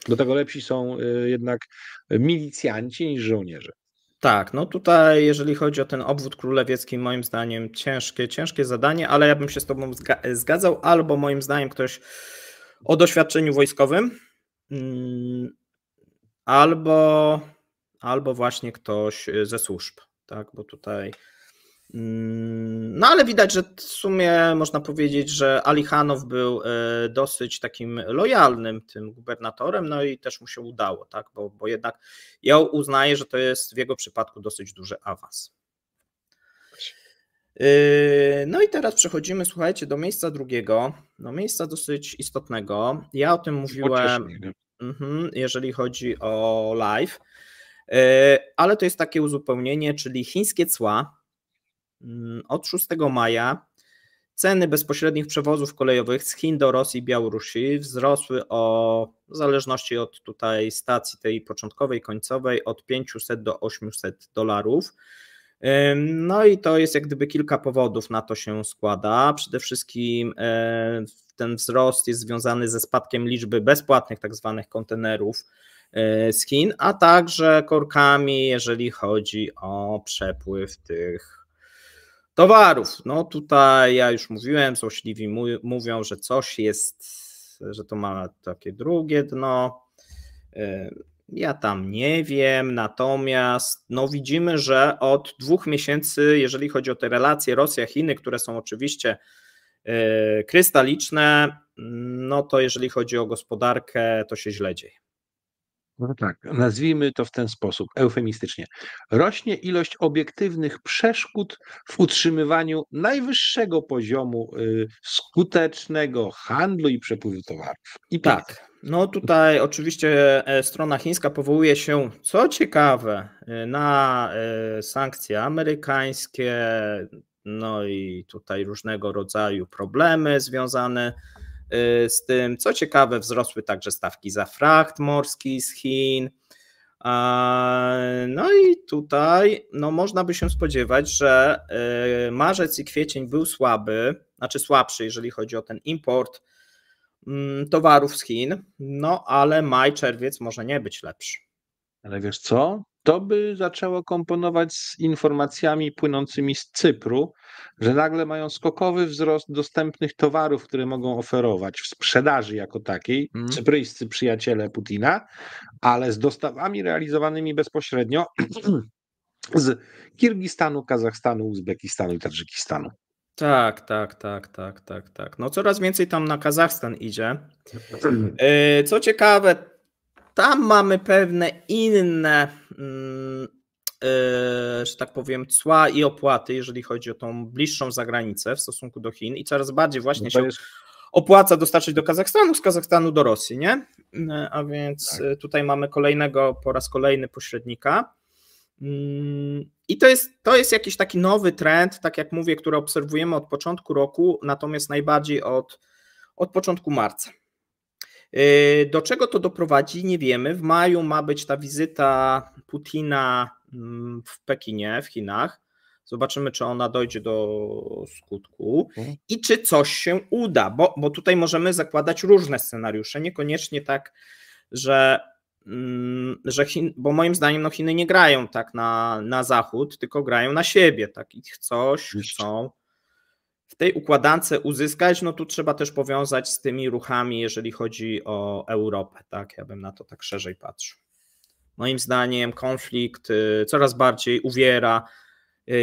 Do tego lepsi są jednak milicjanci niż żołnierze.
Tak, no tutaj jeżeli chodzi o ten obwód królewiecki, moim zdaniem ciężkie zadanie, ale ja bym się z tobą zgadzał, albo moim zdaniem ktoś o doświadczeniu wojskowym, albo właśnie ktoś ze służb, tak, bo tutaj no ale widać, że w sumie można powiedzieć, że Alichanow był dosyć takim lojalnym tym gubernatorem, no i też mu się udało, tak, bo jednak ja uznaję, że to jest w jego przypadku dosyć duży awans. No i teraz przechodzimy, słuchajcie, do miejsca drugiego, do miejsca dosyć istotnego. Ja o tym mówiłem, jeżeli chodzi o live, ale to jest takie uzupełnienie, czyli chińskie cła. Od 6 maja ceny bezpośrednich przewozów kolejowych z Chin do Rosji i Białorusi wzrosły w zależności od tutaj stacji tej początkowej, końcowej, od 500 do $800. No i to jest jak gdyby kilka powodów na to się składa. Przede wszystkim ten wzrost jest związany ze spadkiem liczby bezpłatnych tak zwanych kontenerów z Chin, a także korkami, jeżeli chodzi o przepływ tych towarów. No tutaj ja już mówiłem, złośliwi mówią, że coś jest, że to ma takie drugie dno. Ja tam nie wiem, natomiast no widzimy, że od 2 miesięcy, jeżeli chodzi o te relacje Rosja-Chiny, które są oczywiście krystaliczne, no to jeżeli chodzi o gospodarkę, to się źle dzieje.
No tak, nazwijmy to w ten sposób, eufemistycznie. Rośnie ilość obiektywnych przeszkód w utrzymywaniu najwyższego poziomu skutecznego handlu i przepływu towarów. I
tak, no tutaj oczywiście strona chińska powołuje się, co ciekawe, na sankcje amerykańskie, no i tutaj różnego rodzaju problemy związane z tym. Co ciekawe, wzrosły także stawki za fracht morski z Chin. No i tutaj no można by się spodziewać, że marzec i kwiecień był słabszy, jeżeli chodzi o ten import towarów z Chin, no ale maj, czerwiec może nie być lepszy.
Ale wiesz co? To by zaczęło komponować z informacjami płynącymi z Cypru, że nagle mają skokowy wzrost dostępnych towarów, które mogą oferować w sprzedaży jako takiej, cypryjscy przyjaciele Putina, ale z dostawami realizowanymi bezpośrednio z Kirgistanu, Kazachstanu, Uzbekistanu i Tadżykistanu.
Tak. No coraz więcej tam na Kazachstan idzie. Co ciekawe, tam mamy pewne inne że tak powiem, cła i opłaty, jeżeli chodzi o tą bliższą zagranicę w stosunku do Chin i coraz bardziej właśnie się opłaca dostarczyć do Kazachstanu, z Kazachstanu do Rosji, nie? A więc tutaj mamy po raz kolejny pośrednika. I to jest jakiś taki nowy trend, tak jak mówię, który obserwujemy od początku roku, natomiast najbardziej od początku marca. Do czego to doprowadzi, nie wiemy. W maju ma być ta wizyta Putina w Pekinie, w Chinach. Zobaczymy, czy ona dojdzie do skutku i czy coś się uda, bo tutaj możemy zakładać różne scenariusze, niekoniecznie tak, że bo moim zdaniem Chiny nie grają tak na Zachód, tylko grają na siebie, tak, i chcą w tej układance uzyskać. No tu trzeba też powiązać z tymi ruchami, jeżeli chodzi o Europę, tak, ja bym na to tak szerzej patrzył. Moim zdaniem konflikt coraz bardziej uwiera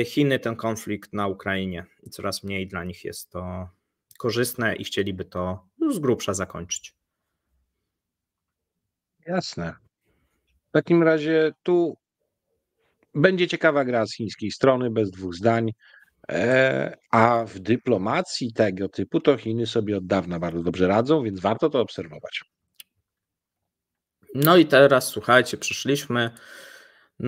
Chiny, ten konflikt na Ukrainie, i coraz mniej dla nich jest to korzystne i chcieliby to z grubsza zakończyć.
Jasne. W takim razie tu będzie ciekawa gra z chińskiej strony, bez dwóch zdań, a w dyplomacji tego typu to Chiny sobie od dawna bardzo dobrze radzą, więc warto to obserwować.
No i teraz słuchajcie, przyszliśmy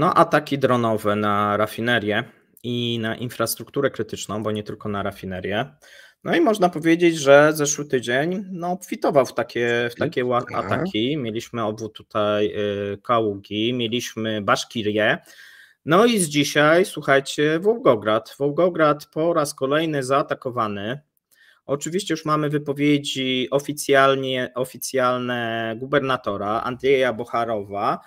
ataki dronowe na rafinerię i na infrastrukturę krytyczną, bo nie tylko na rafinerię. No i można powiedzieć, że zeszły tydzień obfitował w takie ataki. Mieliśmy obwód tutaj Kaługi, mieliśmy Baszkirię. No i z dzisiaj, słuchajcie, Wołgograd. Wołgograd po raz kolejny zaatakowany. Oczywiście już mamy wypowiedzi oficjalne gubernatora Andrzeja Bocharowa,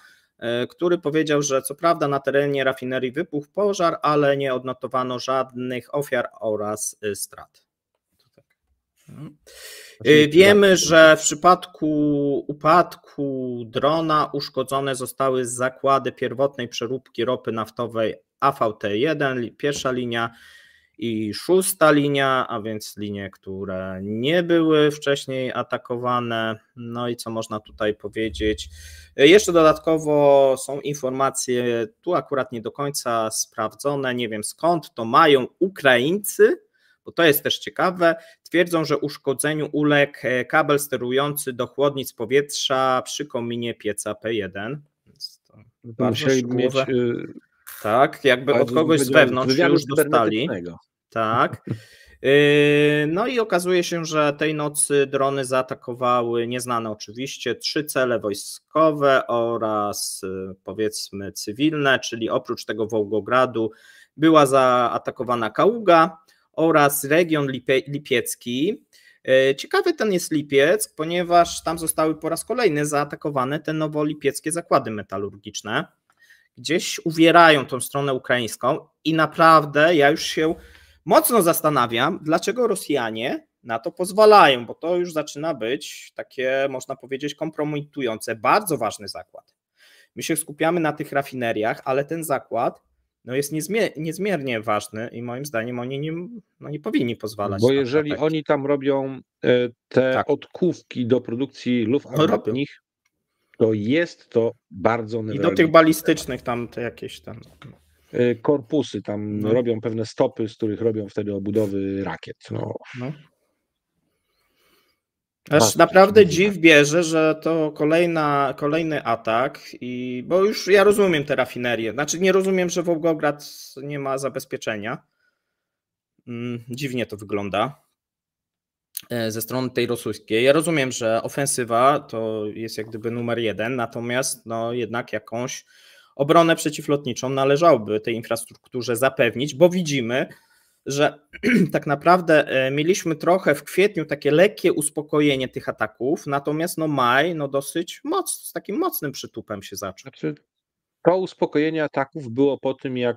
który powiedział, że co prawda na terenie rafinerii wybuchł pożar, ale nie odnotowano żadnych ofiar oraz strat. Wiemy, że w przypadku upadku drona uszkodzone zostały zakłady pierwotnej przeróbki ropy naftowej AVT1, pierwsza linia i szósta linia, a więc linie, które nie były wcześniej atakowane. No i co można tutaj powiedzieć? Jeszcze dodatkowo są informacje, tu akurat nie do końca sprawdzone, nie wiem skąd to mają Ukraińcy, bo to jest też ciekawe. Twierdzą, że uszkodzeniu uległ kabel sterujący do chłodnic powietrza przy kominie pieca P1. Więc to bardzo szczegółowe. Tak, jakby od kogoś z wewnątrz już dostali. Tak. No i okazuje się, że tej nocy drony zaatakowały nieznane oczywiście 3 cele wojskowe oraz powiedzmy cywilne, czyli oprócz tego Wołgogradu była zaatakowana Kaługa oraz region lipiecki. Ciekawy ten jest Lipiec, ponieważ tam zostały po raz kolejny zaatakowane te nowolipieckie zakłady metalurgiczne. Gdzieś uwierają tą stronę ukraińską i naprawdę ja już się mocno zastanawiam, dlaczego Rosjanie na to pozwalają, bo to już zaczyna być takie, można powiedzieć, kompromitujące. Bardzo ważny zakład. My się skupiamy na tych rafineriach, ale ten zakład jest niezmiernie ważny i moim zdaniem oni nie powinni pozwalać.
Bo jeżeli oni tam robią te odkówki do produkcji luf armatnich, to jest to bardzo newralgiczne.
I do tych balistycznych tam te jakieś tam
korpusy tam robią pewne stopy, z których robią wtedy obudowy rakiet.
Aż naprawdę dziw bierze, że to kolejny atak, bo już ja rozumiem te rafinerie. Znaczy nie rozumiem, że Wołgograd nie ma zabezpieczenia. Dziwnie to wygląda ze strony tej rosyjskiej. Ja rozumiem, że ofensywa to jest jak gdyby numer 1, natomiast jednak jakąś obronę przeciwlotniczą należałoby tej infrastrukturze zapewnić, bo widzimy, że tak naprawdę mieliśmy trochę w kwietniu takie lekkie uspokojenie tych ataków, natomiast maj dosyć z takim mocnym przytupem się zaczął.
Znaczy, to uspokojenie ataków było po tym, jak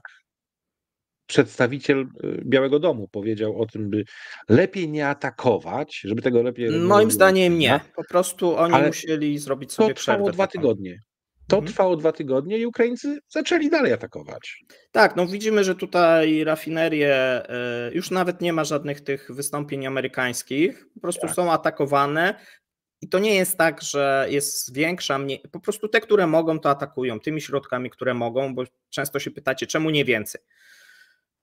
przedstawiciel Białego Domu powiedział o tym, by lepiej nie atakować, żeby tego lepiej...
Moim zdaniem nie. Po prostu oni musieli zrobić sobie przerwę.
To trwało 2 tygodnie. To trwało 2 tygodnie i Ukraińcy zaczęli dalej atakować.
Tak, widzimy, że tutaj rafinerie już nawet nie ma żadnych tych wystąpień amerykańskich, po prostu są atakowane. I to nie jest tak, że jest większa, mniej, po prostu te, które mogą, to atakują tymi środkami, które mogą, bo często się pytacie, czemu nie więcej?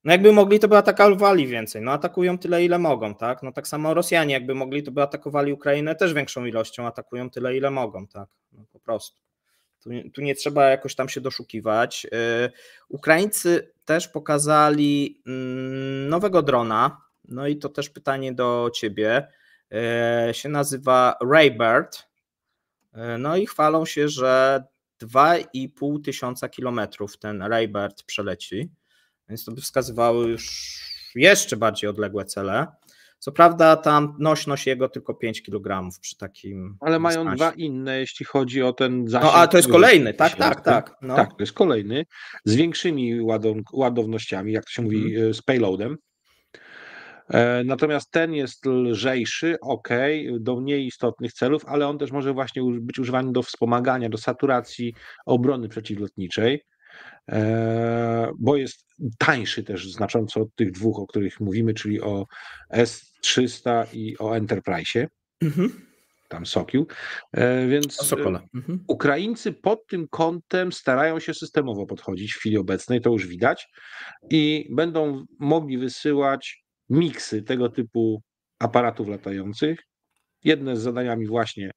No jakby mogli, to by atakowali więcej, no atakują tyle, ile mogą, tak? No tak samo Rosjanie jakby mogli, to by atakowali Ukrainę też większą ilością, atakują tyle, ile mogą, tak? No po prostu. Tu nie trzeba jakoś tam się doszukiwać. Ukraińcy też pokazali nowego drona, no i to też pytanie do ciebie, się nazywa Raybird, no i chwalą się, że 2,5 tysiąca kilometrów ten Raybird przeleci, więc to by wskazywało już jeszcze bardziej odległe cele. Co prawda tam nośność jego tylko 5 kg przy takim
Ale mają
dystansie.
dwa inne, jeśli chodzi o ten zasięg.
No, a to jest kolejny, tak. No.
Tak, to jest kolejny, z większymi ładownościami, jak to się mówi, z payloadem. Natomiast ten jest lżejszy, do mniej istotnych celów, ale on też może właśnie być używany do wspomagania, do saturacji obrony przeciwlotniczej, bo jest tańszy też znacząco od tych dwóch, o których mówimy, czyli o S-300 i o Enterprise, tam Sokił, więc Ukraińcy pod tym kątem starają się systemowo podchodzić w chwili obecnej, to już widać, i będą mogli wysyłać miksy tego typu aparatów latających. Jedne z zadaniami właśnie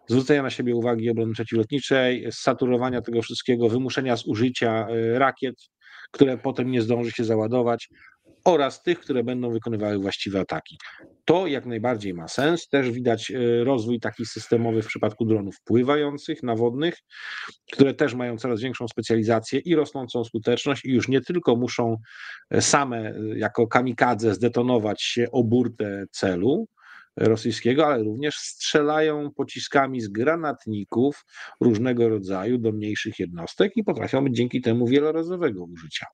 zwrócenia na siebie uwagi obrony przeciwlotniczej, saturowania tego wszystkiego, wymuszenia zużycia rakiet, które potem nie zdąży się załadować, oraz tych, które będą wykonywały właściwe ataki. To jak najbardziej ma sens. Też widać rozwój taki systemowy w przypadku dronów pływających, nawodnych, które też mają coraz większą specjalizację i rosnącą skuteczność i już nie tylko muszą same jako kamikadze zdetonować się o burtę celu rosyjskiego, ale również strzelają pociskami z granatników różnego rodzaju do mniejszych jednostek i potrafią być dzięki temu wielorazowego użycia.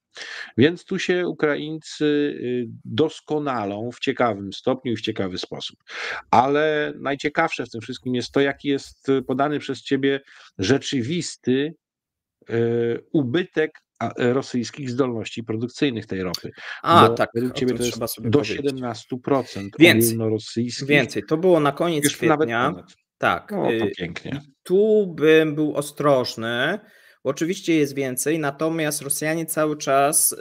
Więc tu się Ukraińcy doskonalą w ciekawym stopniu i w ciekawy sposób. Ale najciekawsze w tym wszystkim jest to, jaki jest podany przez ciebie rzeczywisty ubytek rosyjskich zdolności produkcyjnych tej ropy. Bo
Tak,
według ciebie to jest do 17% ogólnorosyjskich.
Więcej, to było na koniec kwietnia. Tak.
No to pięknie.
Tu bym był ostrożny, bo oczywiście jest więcej, natomiast Rosjanie cały czas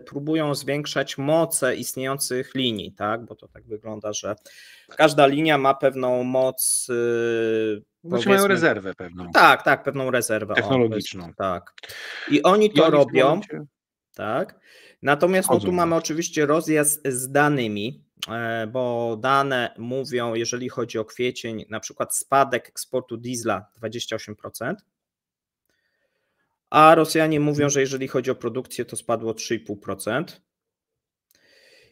próbują zwiększać moce istniejących linii, tak? Bo to tak wygląda, że każda linia ma pewną moc.
Znaczy mają rezerwę pewną.
Tak, pewną rezerwę
technologiczną.
Tak. I oni to robią. Tak. Natomiast tu mamy oczywiście rozjazd z danymi, bo dane mówią, jeżeli chodzi o kwiecień, na przykład spadek eksportu diesla 28%, a Rosjanie mówią, że jeżeli chodzi o produkcję, to spadło 3,5%.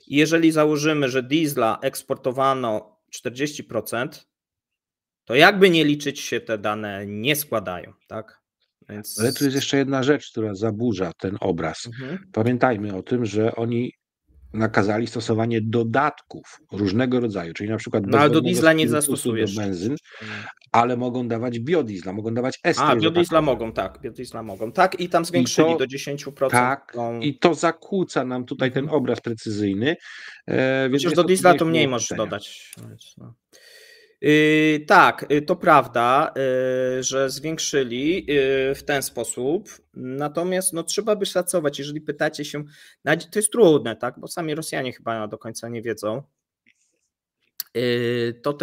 I jeżeli założymy, że diesla eksportowano 40%, to jakby nie liczyć się, te dane nie składają, tak? Więc...
Ale tu jest jeszcze jedna rzecz, która zaburza ten obraz. Pamiętajmy o tym, że oni nakazali stosowanie dodatków różnego rodzaju, czyli na przykład
ale do diesla nie zastosujesz
do benzyn, ale mogą dawać biodiesla, mogą dawać ester.
Biodiesla mogą, tak, i tam zwiększyli do 10%.
Tak, i to zakłóca nam tutaj ten obraz precyzyjny.
Chociaż do diesla to mniej możesz dodać. Tak, to prawda, że zwiększyli w ten sposób, natomiast trzeba by szacować, jeżeli pytacie się, to jest trudne, tak, bo sami Rosjanie chyba do końca nie wiedzą, to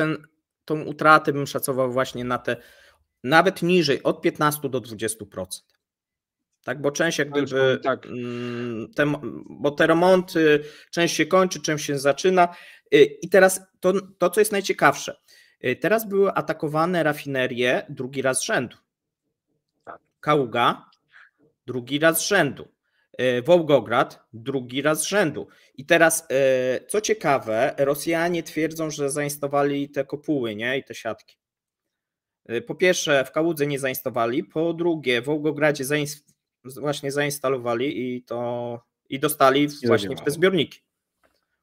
tą utratę bym szacował właśnie na te nawet niżej, od 15 do 20%. Tak, bo część jak gdyby, bo te remonty, część się kończy, część się zaczyna. I teraz to co jest najciekawsze, teraz były atakowane rafinerie drugi raz z rzędu. Kaługa drugi raz z rzędu. Wołgograd drugi raz z rzędu. I teraz, co ciekawe, Rosjanie twierdzą, że zainstalowali te kopuły, nie? I te siatki. Po pierwsze, w Kałudze nie zainstalowali, po drugie, w Wołgogradzie właśnie zainstalowali i dostali właśnie w te zbiorniki.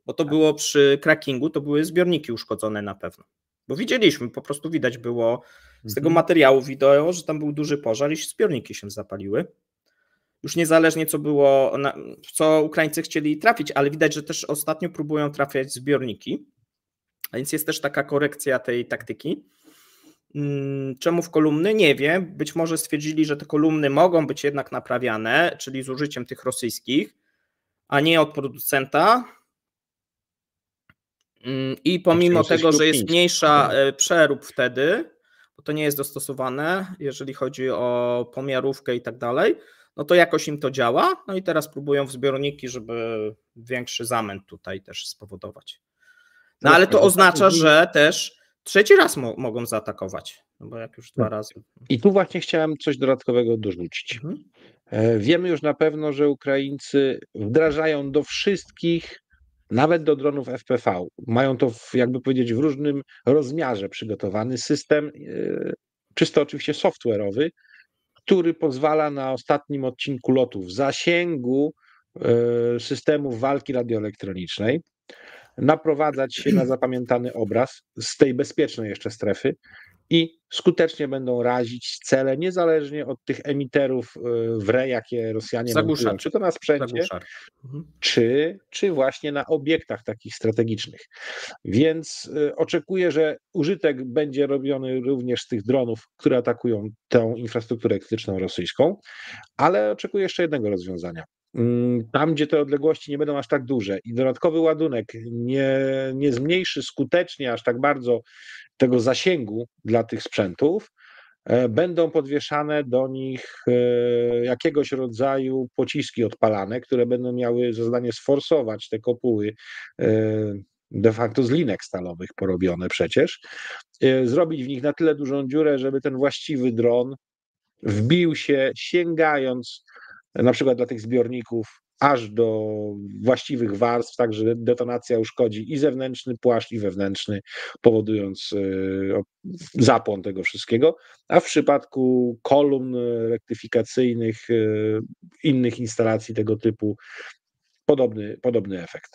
Bo to było przy crackingu, to były zbiorniki uszkodzone na pewno. Bo widzieliśmy, po prostu widać było z tego materiału wideo, że tam był duży pożar i zbiorniki się zapaliły. Już niezależnie co było, co Ukraińcy chcieli trafić, ale widać, że też ostatnio próbują trafiać zbiorniki. A więc jest też taka korekcja tej taktyki. Czemu w kolumny? Nie wiem. Być może stwierdzili, że te kolumny mogą być jednak naprawiane, czyli z użyciem tych rosyjskich, a nie od producenta. I pomimo tego, że jest mniejsza przerób wtedy, bo to nie jest dostosowane, jeżeli chodzi o pomiarówkę i tak dalej, no to jakoś im to działa. No i teraz próbują w zbiorniki, żeby większy zamęt tutaj też spowodować. No ale to oznacza, że też trzeci raz mogą zaatakować, no bo jak już 2 razy.
I tu właśnie chciałem coś dodatkowego dorzucić. Wiemy już na pewno, że Ukraińcy wdrażają do wszystkich, nawet do dronów FPV, mają to, jakby powiedzieć, w różnym rozmiarze przygotowany system, czysto oczywiście software'owy, który pozwala na ostatnim odcinku lotu w zasięgu systemów walki radioelektronicznej naprowadzać się na zapamiętany obraz z tej bezpiecznej jeszcze strefy i skutecznie będą razić cele, niezależnie od tych emiterów w re, jakie Rosjanie montują, czy to na sprzęcie, czy właśnie na obiektach takich strategicznych. Więc oczekuję, że użytek będzie robiony również z tych dronów, które atakują tę infrastrukturę krytyczną rosyjską, ale oczekuję jeszcze jednego rozwiązania. Tam, gdzie te odległości nie będą aż tak duże i dodatkowy ładunek nie zmniejszy skutecznie aż tak bardzo tego zasięgu dla tych sprzętów, będą podwieszane do nich jakiegoś rodzaju pociski odpalane, które będą miały za zadanie sforsować te kopuły de facto z linek stalowych porobione przecież, zrobić w nich na tyle dużą dziurę, żeby ten właściwy dron wbił się, sięgając na przykład dla tych zbiorników aż do właściwych warstw, tak że detonacja uszkodzi i zewnętrzny płaszcz, i wewnętrzny, powodując zapłon tego wszystkiego, a w przypadku kolumn rektyfikacyjnych, innych instalacji tego typu, podobny efekt.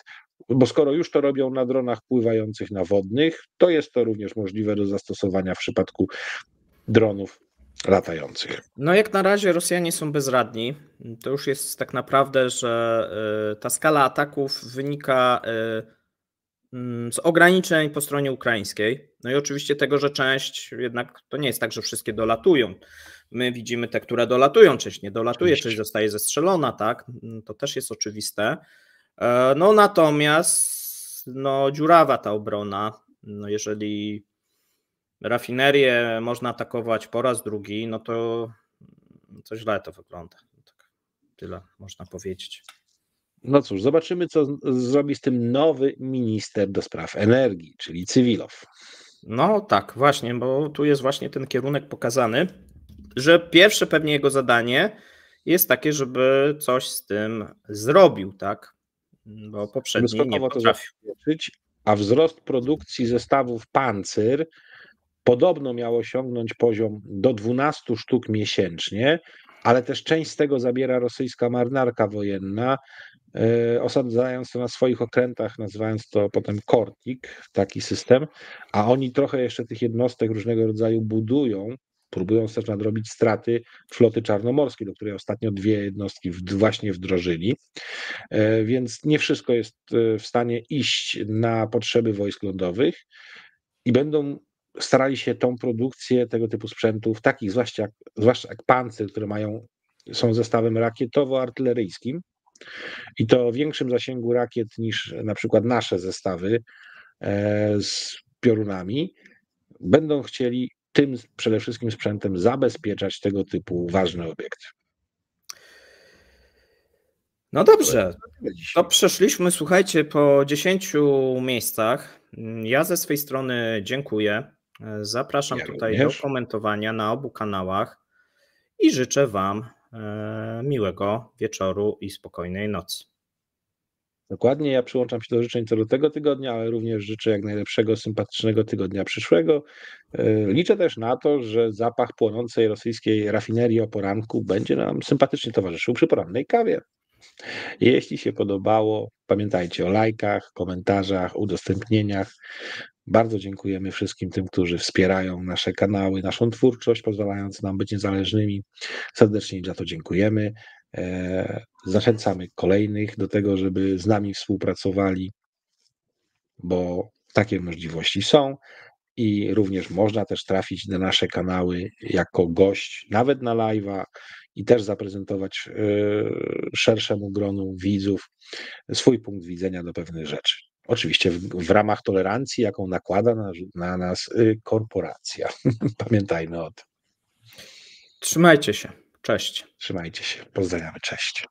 Bo skoro już to robią na dronach pływających na wodnych, to jest to również możliwe do zastosowania w przypadku dronów latających.
No jak na razie Rosjanie są bezradni. To już jest tak naprawdę, że ta skala ataków wynika z ograniczeń po stronie ukraińskiej. No i oczywiście tego, że część jednak to nie jest tak, że wszystkie dolatują. My widzimy te, które dolatują, część nie dolatuje, część zostaje zestrzelona, tak? To też jest oczywiste. No natomiast dziurawa ta obrona. No jeżeli rafinerię można atakować po raz drugi, no to źle to wygląda. Tak, tyle można powiedzieć.
No cóż, zobaczymy, co zrobi z tym nowy minister do spraw energii, czyli Cywilow.
No tak, właśnie, bo tu jest właśnie ten kierunek pokazany, że pierwsze pewnie jego zadanie jest takie, żeby coś z tym zrobił, tak? Bo poprzedni nie potrafił.
A wzrost produkcji zestawów Pancyr podobno miał osiągnąć poziom do 12 sztuk miesięcznie, ale też część z tego zabiera rosyjska marynarka wojenna, osadzając to na swoich okrętach, nazywając to potem Kortik, taki system, a oni trochę jeszcze tych jednostek różnego rodzaju budują, próbując też nadrobić straty floty czarnomorskiej, do której ostatnio 2 jednostki właśnie wdrożyli, więc nie wszystko jest w stanie iść na potrzeby wojsk lądowych i będą starali się tą produkcję tego typu sprzętów, takich zwłaszcza jak Pancyr, które są zestawem rakietowo-artyleryjskim i to o większym zasięgu rakiet niż na przykład nasze zestawy z piorunami, będą chcieli tym przede wszystkim sprzętem zabezpieczać tego typu ważne obiekty.
No dobrze, to przeszliśmy, słuchajcie, po 10 miejscach. Ja ze swej strony dziękuję. Zapraszam tutaj do komentowania na obu kanałach i życzę Wam miłego wieczoru i spokojnej nocy.
Dokładnie, ja przyłączam się do życzeń co do tego tygodnia, ale również życzę jak najlepszego, sympatycznego tygodnia przyszłego. Liczę też na to, że zapach płonącej rosyjskiej rafinerii o poranku będzie nam sympatycznie towarzyszył przy porannej kawie. Jeśli się podobało, pamiętajcie o lajkach, komentarzach, udostępnieniach. Bardzo dziękujemy wszystkim tym, którzy wspierają nasze kanały, naszą twórczość, pozwalając nam być niezależnymi. Serdecznie im za to dziękujemy. Zachęcamy kolejnych do tego, żeby z nami współpracowali, bo takie możliwości są. i również można też trafić na nasze kanały jako gość, nawet na live'a i też zaprezentować szerszemu gronu widzów swój punkt widzenia do pewnych rzeczy. Oczywiście w ramach tolerancji, jaką nakłada na nas korporacja. Pamiętajmy o tym.
Trzymajcie się. Cześć.
Trzymajcie się. Pozdrawiamy. Cześć.